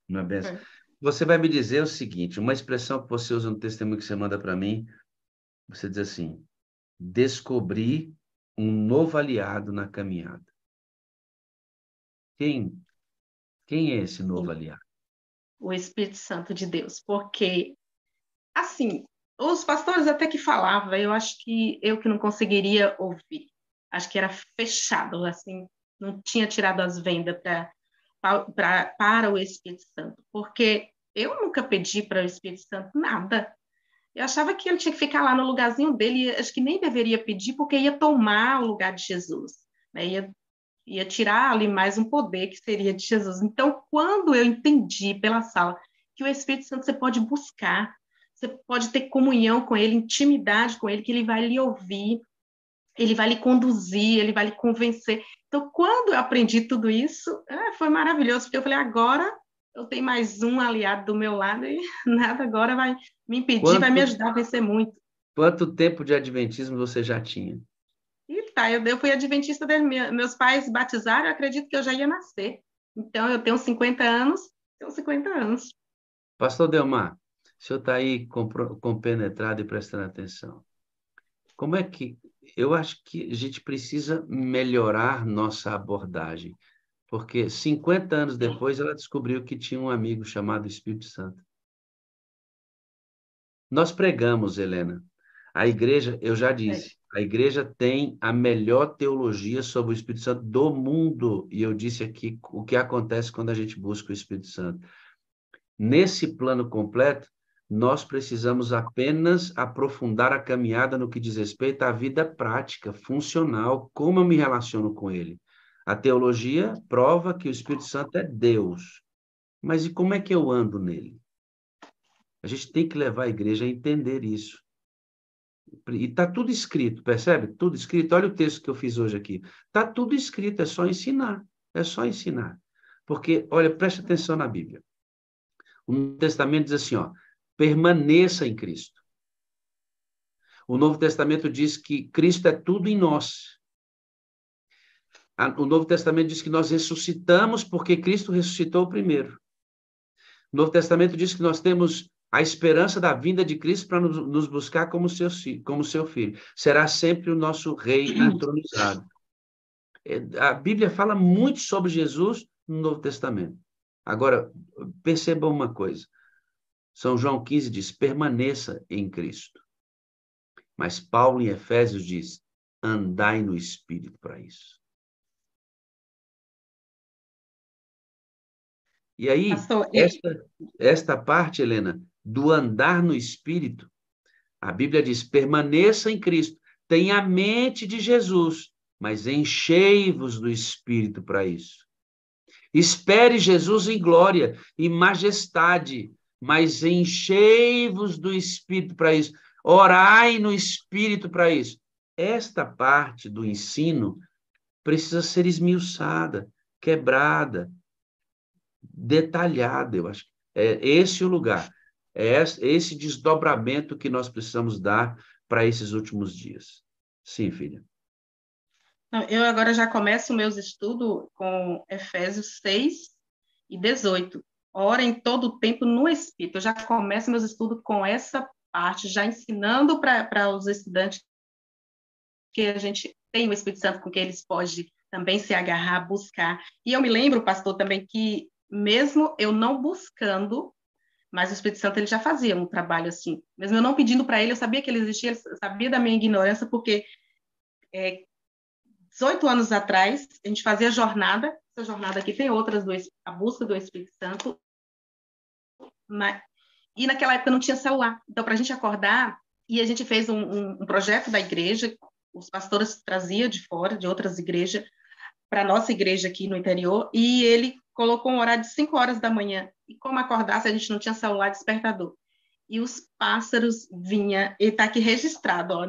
Não é benção. Você vai me dizer o seguinte, uma expressão que você usa no testemunho que você manda para mim, você diz assim, descobri um novo aliado na caminhada. Quem é esse novo aliado? O Espírito Santo de Deus, porque, assim, os pastores até que falavam, eu acho que eu que não conseguiria ouvir, acho que era fechado, assim, não tinha tirado as vendas para o Espírito Santo, porque eu nunca pedi para o Espírito Santo nada. Eu achava que ele tinha que ficar lá no lugarzinho dele, acho que nem deveria pedir, porque ia tomar o lugar de Jesus, né? Ia tirar ali mais um poder que seria de Jesus. Então, quando eu entendi pela sala que o Espírito Santo você pode buscar, você pode ter comunhão com ele, intimidade com ele, que ele vai lhe ouvir, ele vai lhe conduzir, ele vai lhe convencer. Então, quando eu aprendi tudo isso, foi maravilhoso, porque eu falei, agora eu tenho mais um aliado do meu lado e nada agora vai me impedir, vai me ajudar a vencer muito. Quanto tempo de adventismo você já tinha? E tá, eu fui adventista desde meus pais batizaram, eu acredito que eu já ia nascer. Então, eu tenho 50 anos, Pastor Delmar, o senhor está aí compenetrado e prestando atenção. Como é que... Eu acho que a gente precisa melhorar nossa abordagem, porque 50 anos depois ela descobriu que tinha um amigo chamado Espírito Santo. Nós pregamos, Helena. A igreja, eu já disse, a igreja tem a melhor teologia sobre o Espírito Santo do mundo. E eu disse aqui o que acontece quando a gente busca o Espírito Santo. Nesse plano completo, nós precisamos apenas aprofundar a caminhada no que diz respeito à vida prática, funcional, como eu me relaciono com ele. A teologia prova que o Espírito Santo é Deus. Mas e como é que eu ando nele? A gente tem que levar a igreja a entender isso. E está tudo escrito, percebe? Tudo escrito. Olha o texto que eu fiz hoje aqui. Está tudo escrito, é só ensinar. É só ensinar. Porque, olha, preste atenção na Bíblia. O Novo Testamento diz assim, ó, permaneça em Cristo. O Novo Testamento diz que Cristo é tudo em nós. O Novo Testamento diz que nós ressuscitamos porque Cristo ressuscitou primeiro. O Novo Testamento diz que nós temos a esperança da vinda de Cristo para nos buscar como seu filho. Será sempre o nosso rei entronizado. A Bíblia fala muito sobre Jesus no Novo Testamento. Agora, percebam uma coisa. São João 15 diz, permaneça em Cristo. Mas Paulo em Efésios diz, andai no Espírito para isso. E aí, esta parte, Helena, do andar no Espírito, a Bíblia diz, permaneça em Cristo, tenha a mente de Jesus, mas enchei-vos do Espírito para isso. Espere Jesus em glória e majestade, mas enchei-vos do Espírito para isso. Orai no Espírito para isso. Esta parte do ensino precisa ser esmiuçada, quebrada, detalhada, eu acho. É esse o lugar. É esse desdobramento que nós precisamos dar para esses últimos dias. Sim, filha. Eu agora já começo meus estudos com Efésios 6 e 18. Ora em todo o tempo no Espírito. Eu já começo meus estudos com essa parte, já ensinando para os estudantes que a gente tem o Espírito Santo com que eles podem também se agarrar, buscar. E eu me lembro, pastor, também que mesmo eu não buscando, mas o Espírito Santo ele já fazia um trabalho assim. Mesmo eu não pedindo para ele, eu sabia que ele existia, eu sabia da minha ignorância, porque 18 anos atrás, a gente fazia jornada, essa jornada aqui tem outras, a busca do Espírito Santo, e naquela época não tinha celular. Então, para a gente acordar, e a gente fez um projeto da igreja, os pastores traziam de fora, de outras igrejas, para a nossa igreja aqui no interior, e ele colocou um horário de 5 horas da manhã. E como acordasse, a gente não tinha celular despertador. E os pássaros vinham, ele está aqui registrado, ó,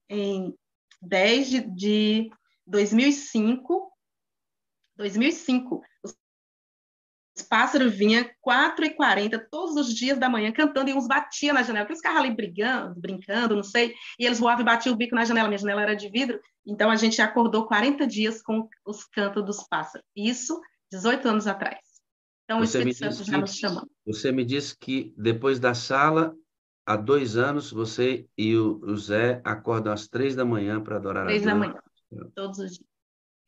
em 10 de 2005, os pássaros vinham 4h40 todos os dias da manhã, cantando, e uns batiam na janela, porque eles ficavam ali brincando, não sei, e eles voavam e batiam o bico na janela, minha janela era de vidro, então a gente acordou 40 dias com os cantos dos pássaros. Isso, 18 anos atrás. Então, o Espírito Santo já nos chamou. Você me disse que depois da sala, há 2 anos, você e o Zé acordam às 3 da manhã para adorar a Deus. 3 da manhã, todos os dias.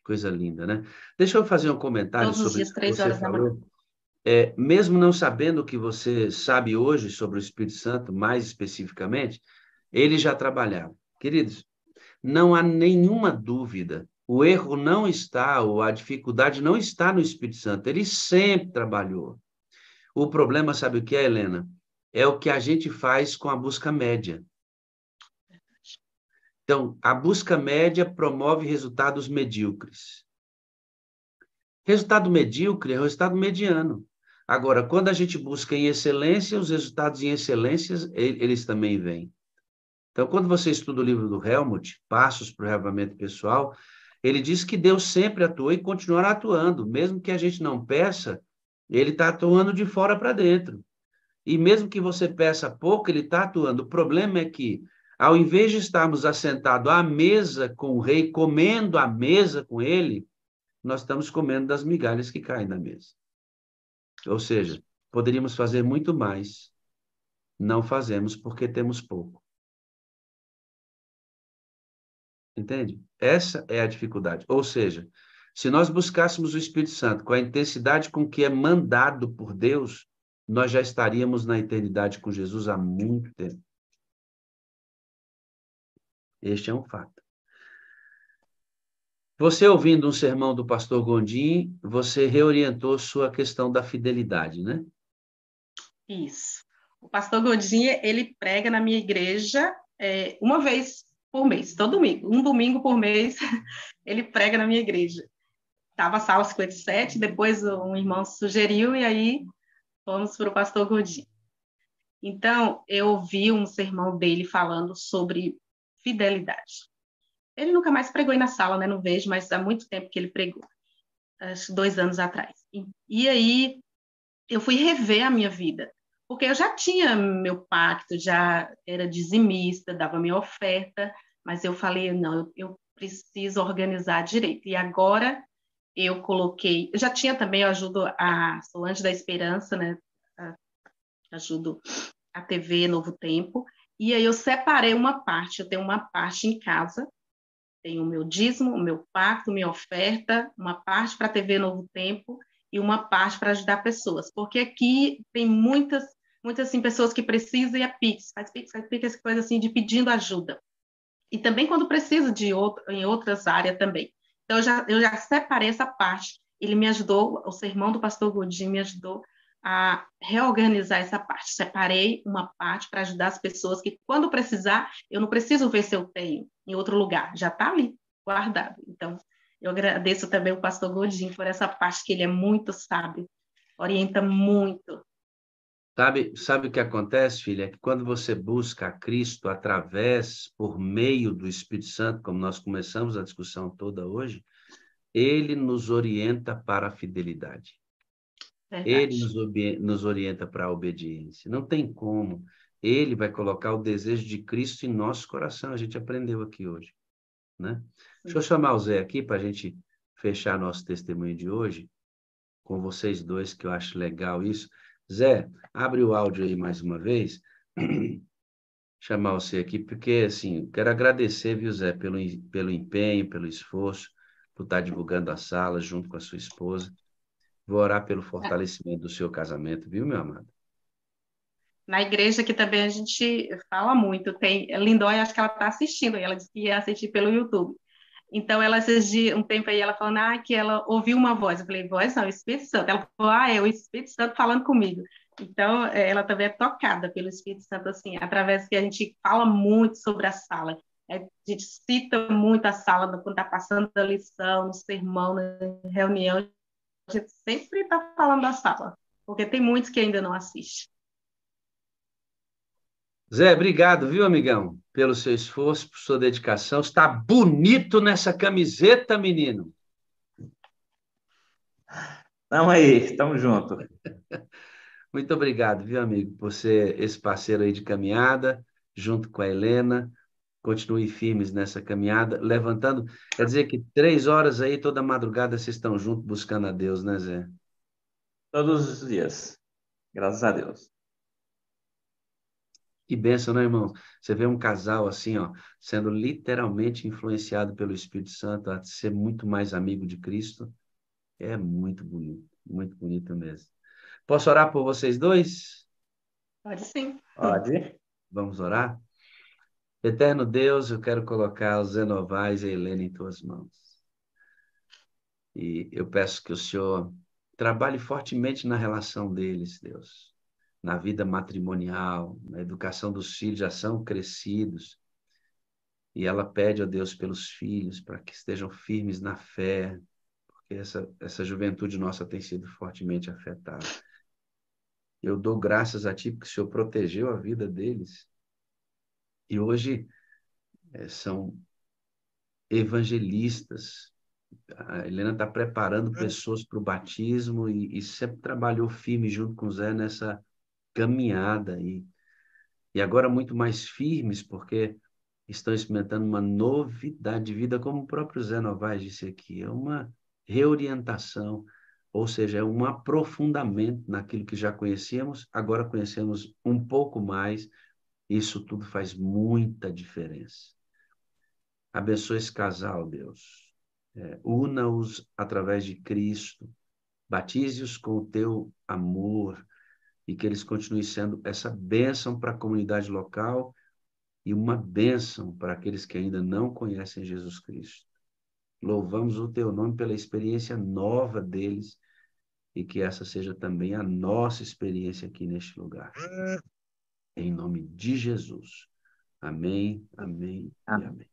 Coisa linda, né? Deixa eu fazer um comentário Todos os sobre dias, o que 3 você horas da manhã. falou. Mesmo não sabendo o que você sabe hoje sobre o Espírito Santo, mais especificamente, ele já trabalhava. Queridos, não há nenhuma dúvida. O erro não está, ou a dificuldade não está no Espírito Santo. Ele sempre trabalhou. O problema, sabe o que é, Helena? É o que a gente faz com a busca média. Então, a busca média promove resultados medíocres. Resultado medíocre é o resultado mediano. Agora, quando a gente busca em excelência, os resultados em excelência, eles também vêm. Então, quando você estuda o livro do Helmut, Passos para o Reavivamento Pessoal, ele diz que Deus sempre atuou e continuará atuando. Mesmo que a gente não peça, ele está atuando de fora para dentro. E mesmo que você peça pouco, ele está atuando. O problema é que, ao invés de estarmos assentados à mesa com o rei, comendo à mesa com ele, nós estamos comendo das migalhas que caem da mesa. Ou seja, poderíamos fazer muito mais. Não fazemos porque temos pouco. Entende? Essa é a dificuldade. Ou seja, se nós buscássemos o Espírito Santo com a intensidade com que é mandado por Deus, nós já estaríamos na eternidade com Jesus há muito tempo. Este é um fato. Você ouvindo um sermão do pastor Gondim, você reorientou sua questão da fidelidade, né? Isso. O pastor Gondim, ele prega na minha igreja uma vez por mês, todo domingo. Um domingo por mês, ele prega na minha igreja. Estava a sala 57, depois um irmão sugeriu, e aí fomos para o pastor Gondim. Então, eu ouvi um sermão dele falando sobre fidelidade. Ele nunca mais pregou aí na sala, né? Não vejo, mas há muito tempo que ele pregou. Acho 2 anos atrás. E aí, eu fui rever a minha vida. Porque eu já tinha meu pacto, já era dizimista, dava minha oferta, mas eu falei, não, eu preciso organizar direito. E agora, eu coloquei... Eu já tinha também, eu ajudo a Solange da Esperança, né? Ajudo a TV Novo Tempo. E aí, eu separei uma parte. Eu tenho uma parte em casa, tenho o meu dízimo, o meu pacto, minha oferta, uma parte para a TV Novo Tempo e uma parte para ajudar pessoas. Porque aqui tem muitas assim, pessoas que precisam e faz Pix, essa coisa assim de pedindo ajuda. E também quando precisa em outras áreas também. Então, eu já separei essa parte. Ele me ajudou, o sermão do pastor Godinho me ajudou a reorganizar essa parte. Separei uma parte para ajudar as pessoas que, quando precisar, eu não preciso ver se eu tenho em outro lugar, já está ali, guardado. Então, eu agradeço também o pastor Godinho por essa parte, que ele é muito sábio, orienta muito. Sabe o que acontece, filha? É que quando você busca a Cristo por meio do Espírito Santo, como nós começamos a discussão toda hoje, ele nos orienta para a fidelidade. Verdade. Ele nos orienta para a obediência. Não tem como. Ele vai colocar o desejo de Cristo em nosso coração. A gente aprendeu aqui hoje, né? Deixa eu chamar o Zé aqui para a gente fechar nosso testemunho de hoje com vocês dois, que eu acho legal isso. Zé, abre o áudio aí mais uma vez. Chamar você aqui, porque, assim, quero agradecer, viu, Zé, pelo empenho, pelo esforço, por estar divulgando a sala junto com a sua esposa. Vou orar pelo fortalecimento do seu casamento, viu, meu amado? Na igreja aqui também a gente fala muito. Tem Lindóia, acho que ela está assistindo, ela disse que ia assistir pelo YouTube. Então, ela assistiu um tempo aí, ela falando que ela ouviu uma voz. Eu falei, voz não, o Espírito Santo. Ela falou, é o Espírito Santo falando comigo. Então, ela também é tocada pelo Espírito Santo, assim, através que a gente fala muito sobre a sala. A gente cita muito a sala quando está passando a lição, no sermão, na reunião. A gente sempre está falando da sala, porque tem muitos que ainda não assistem. Zé, obrigado, viu, amigão, pelo seu esforço, por sua dedicação. Está bonito nessa camiseta, menino. Tamo aí, tamo junto. Muito obrigado, viu, amigo, por ser esse parceiro aí de caminhada, junto com a Helena. Continue firmes nessa caminhada, levantando. Quer dizer que 3 horas aí, toda madrugada, vocês estão juntos buscando a Deus, né, Zé? Todos os dias. Graças a Deus. Que bênção, né, irmão? Você vê um casal assim, ó, sendo literalmente influenciado pelo Espírito Santo a ser muito mais amigo de Cristo. É muito bonito mesmo. Posso orar por vocês dois? Pode sim. Pode. Vamos orar? Eterno Deus, eu quero colocar os Zé Novaes e a Helena em tuas mãos. E eu peço que o Senhor trabalhe fortemente na relação deles, Deus. Na vida matrimonial, na educação dos filhos, já são crescidos. E ela pede a Deus pelos filhos, para que estejam firmes na fé, porque essa juventude nossa tem sido fortemente afetada. Eu dou graças a Ti, porque o Senhor protegeu a vida deles. E hoje são evangelistas. A Helena está preparando pessoas para o batismo e sempre trabalhou firme junto com o Zé nessa caminhada. E agora muito mais firmes, porque estão experimentando uma novidade de vida, como o próprio Zé Novaes disse aqui. É uma reorientação, ou seja, é um aprofundamento naquilo que já conhecíamos, agora conhecemos um pouco mais. Isso tudo faz muita diferença. Abençoe esse casal, Deus. Una-os através de Cristo. Batize-os com o teu amor e que eles continuem sendo essa bênção para a comunidade local e uma bênção para aqueles que ainda não conhecem Jesus Cristo. Louvamos o teu nome pela experiência nova deles e que essa seja também a nossa experiência aqui neste lugar. Em nome de Jesus. Amém, amém e amém.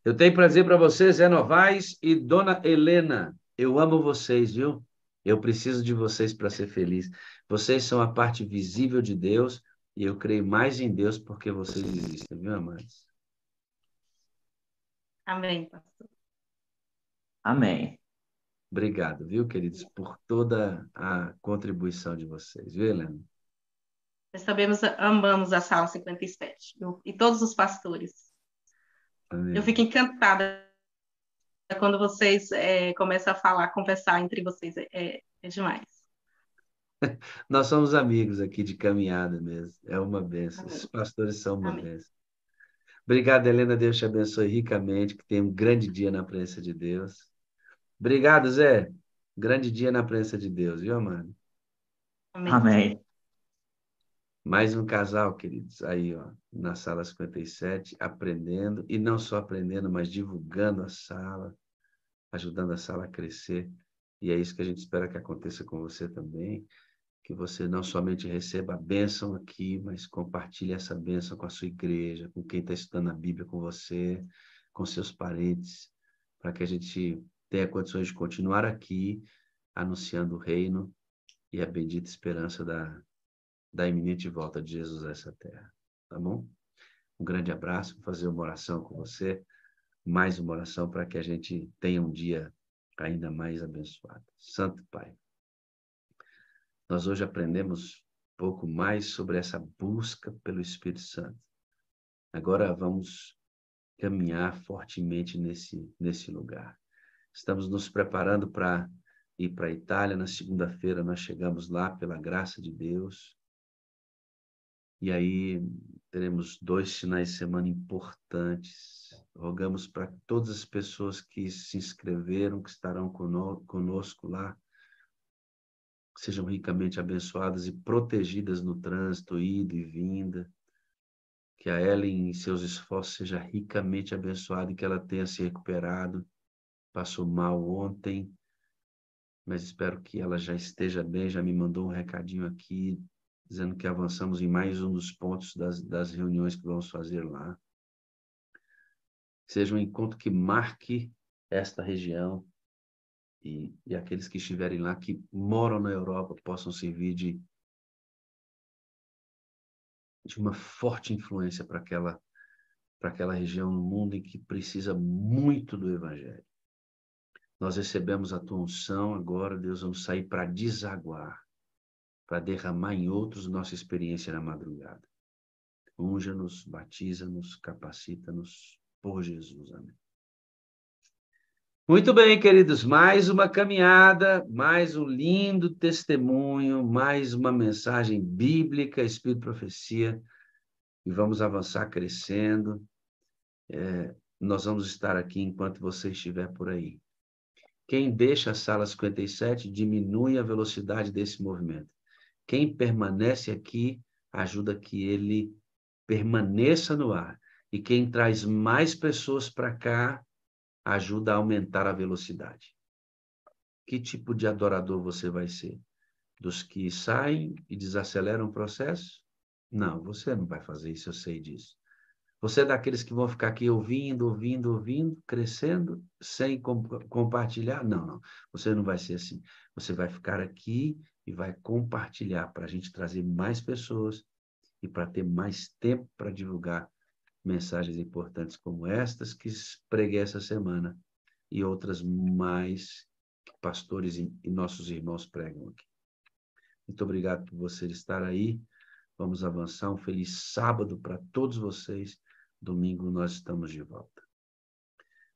Eu tenho prazer para vocês, Zé Novaes e Dona Helena. Eu amo vocês, viu? Eu preciso de vocês para ser feliz. Vocês são a parte visível de Deus e eu creio mais em Deus porque vocês existem, viu, amados? Amém, pastor. Amém. Obrigado, viu, queridos, por toda a contribuição de vocês, viu, Helena? Nós sabemos, amamos a sala 57, viu? E todos os pastores. Amém. Eu fico encantada quando vocês começam a falar, conversar entre vocês. É demais. Nós somos amigos aqui de caminhada mesmo. É uma bênção. Amém. Os pastores são uma Amém. bênção. Obrigado, Helena. Deus te abençoe ricamente, que tenha um grande dia na presença de Deus. Obrigado, Zé. Grande dia na presença de Deus, viu, amado? Amém. Amém. Mais um casal, queridos, aí, ó, na sala 57, aprendendo, e não só aprendendo, mas divulgando a sala, ajudando a sala a crescer. E é isso que a gente espera que aconteça com você também, que você não somente receba a bênção aqui, mas compartilhe essa bênção com a sua igreja, com quem está estudando a Bíblia com você, com seus parentes, para que a gente tenha condições de continuar aqui, anunciando o reino e a bendita esperança da iminente volta de Jesus a essa terra, tá bom? Um grande abraço, vou fazer uma oração com você, mais uma oração para que a gente tenha um dia ainda mais abençoado. Santo Pai, nós hoje aprendemos um pouco mais sobre essa busca pelo Espírito Santo. Agora vamos caminhar fortemente nesse lugar. Estamos nos preparando para ir para a Itália. Na segunda-feira nós chegamos lá pela graça de Deus. E aí teremos 2 finais de semana importantes. Rogamos para todas as pessoas que se inscreveram, que estarão conosco lá, que sejam ricamente abençoadas e protegidas no trânsito, ida e vinda. Que a Ellen, em seus esforços, seja ricamente abençoada e que ela tenha se recuperado. Passou mal ontem, mas espero que ela já esteja bem. Já me mandou um recadinho aqui, dizendo que avançamos em mais um dos pontos das reuniões que vamos fazer lá. seja um encontro que marque esta região e aqueles que estiverem lá, que moram na Europa, possam servir de uma forte influência para aquela região no mundo em que precisa muito do Evangelho. Nós recebemos a tua unção agora, Deus, vamos sair para desaguar, para derramar em outros nossa experiência na madrugada. Unja-nos, batiza-nos, capacita-nos por Jesus. Amém. Muito bem, queridos, mais uma caminhada, mais um lindo testemunho, mais uma mensagem bíblica, Espírito Profecia, e vamos avançar crescendo. Nós vamos estar aqui enquanto você estiver por aí. Quem deixa a sala 57 diminui a velocidade desse movimento. Quem permanece aqui ajuda que ele permaneça no ar. E quem traz mais pessoas para cá ajuda a aumentar a velocidade. Que tipo de adorador você vai ser? Dos que saem e desaceleram o processo? Não, você não vai fazer isso, eu sei disso. Você é daqueles que vão ficar aqui ouvindo, crescendo, sem compartilhar? Não. Você não vai ser assim. Você vai ficar aqui e vai compartilhar para a gente trazer mais pessoas e para ter mais tempo para divulgar mensagens importantes como estas que preguei essa semana e outras mais que pastores e nossos irmãos pregam aqui. Muito obrigado por você estar aí. Vamos avançar. Um feliz sábado para todos vocês. Domingo nós estamos de volta.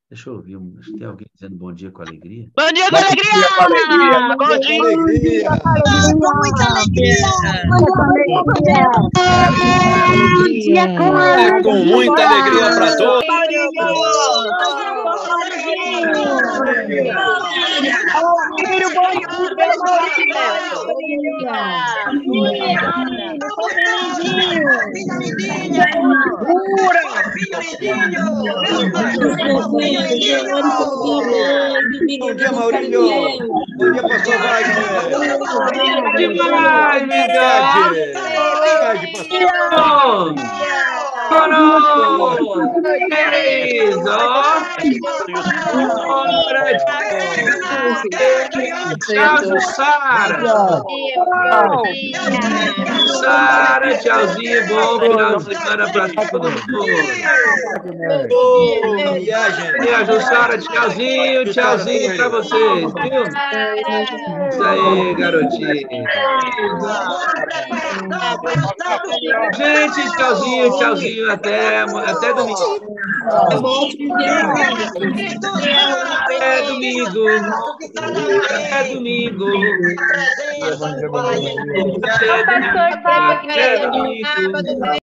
Deixa eu ouvir. Acho que tem alguém dizendo bom dia com alegria. Bom dia com alegria! Bom dia com alegria! Com muita alegria! Com muita alegria para todos! Bom dia, Maurílio. Bom dia, pastor Wagner. Demais, verdade, pastor. Tchau, Sara. Sara, tchauzinho, bom final de semana para todo mundo. Beijo, Sara, tchauzinho para vocês, viu? Isso aí, garotinho. Gente, tchauzinho, até domingo. É domingo. É domingo.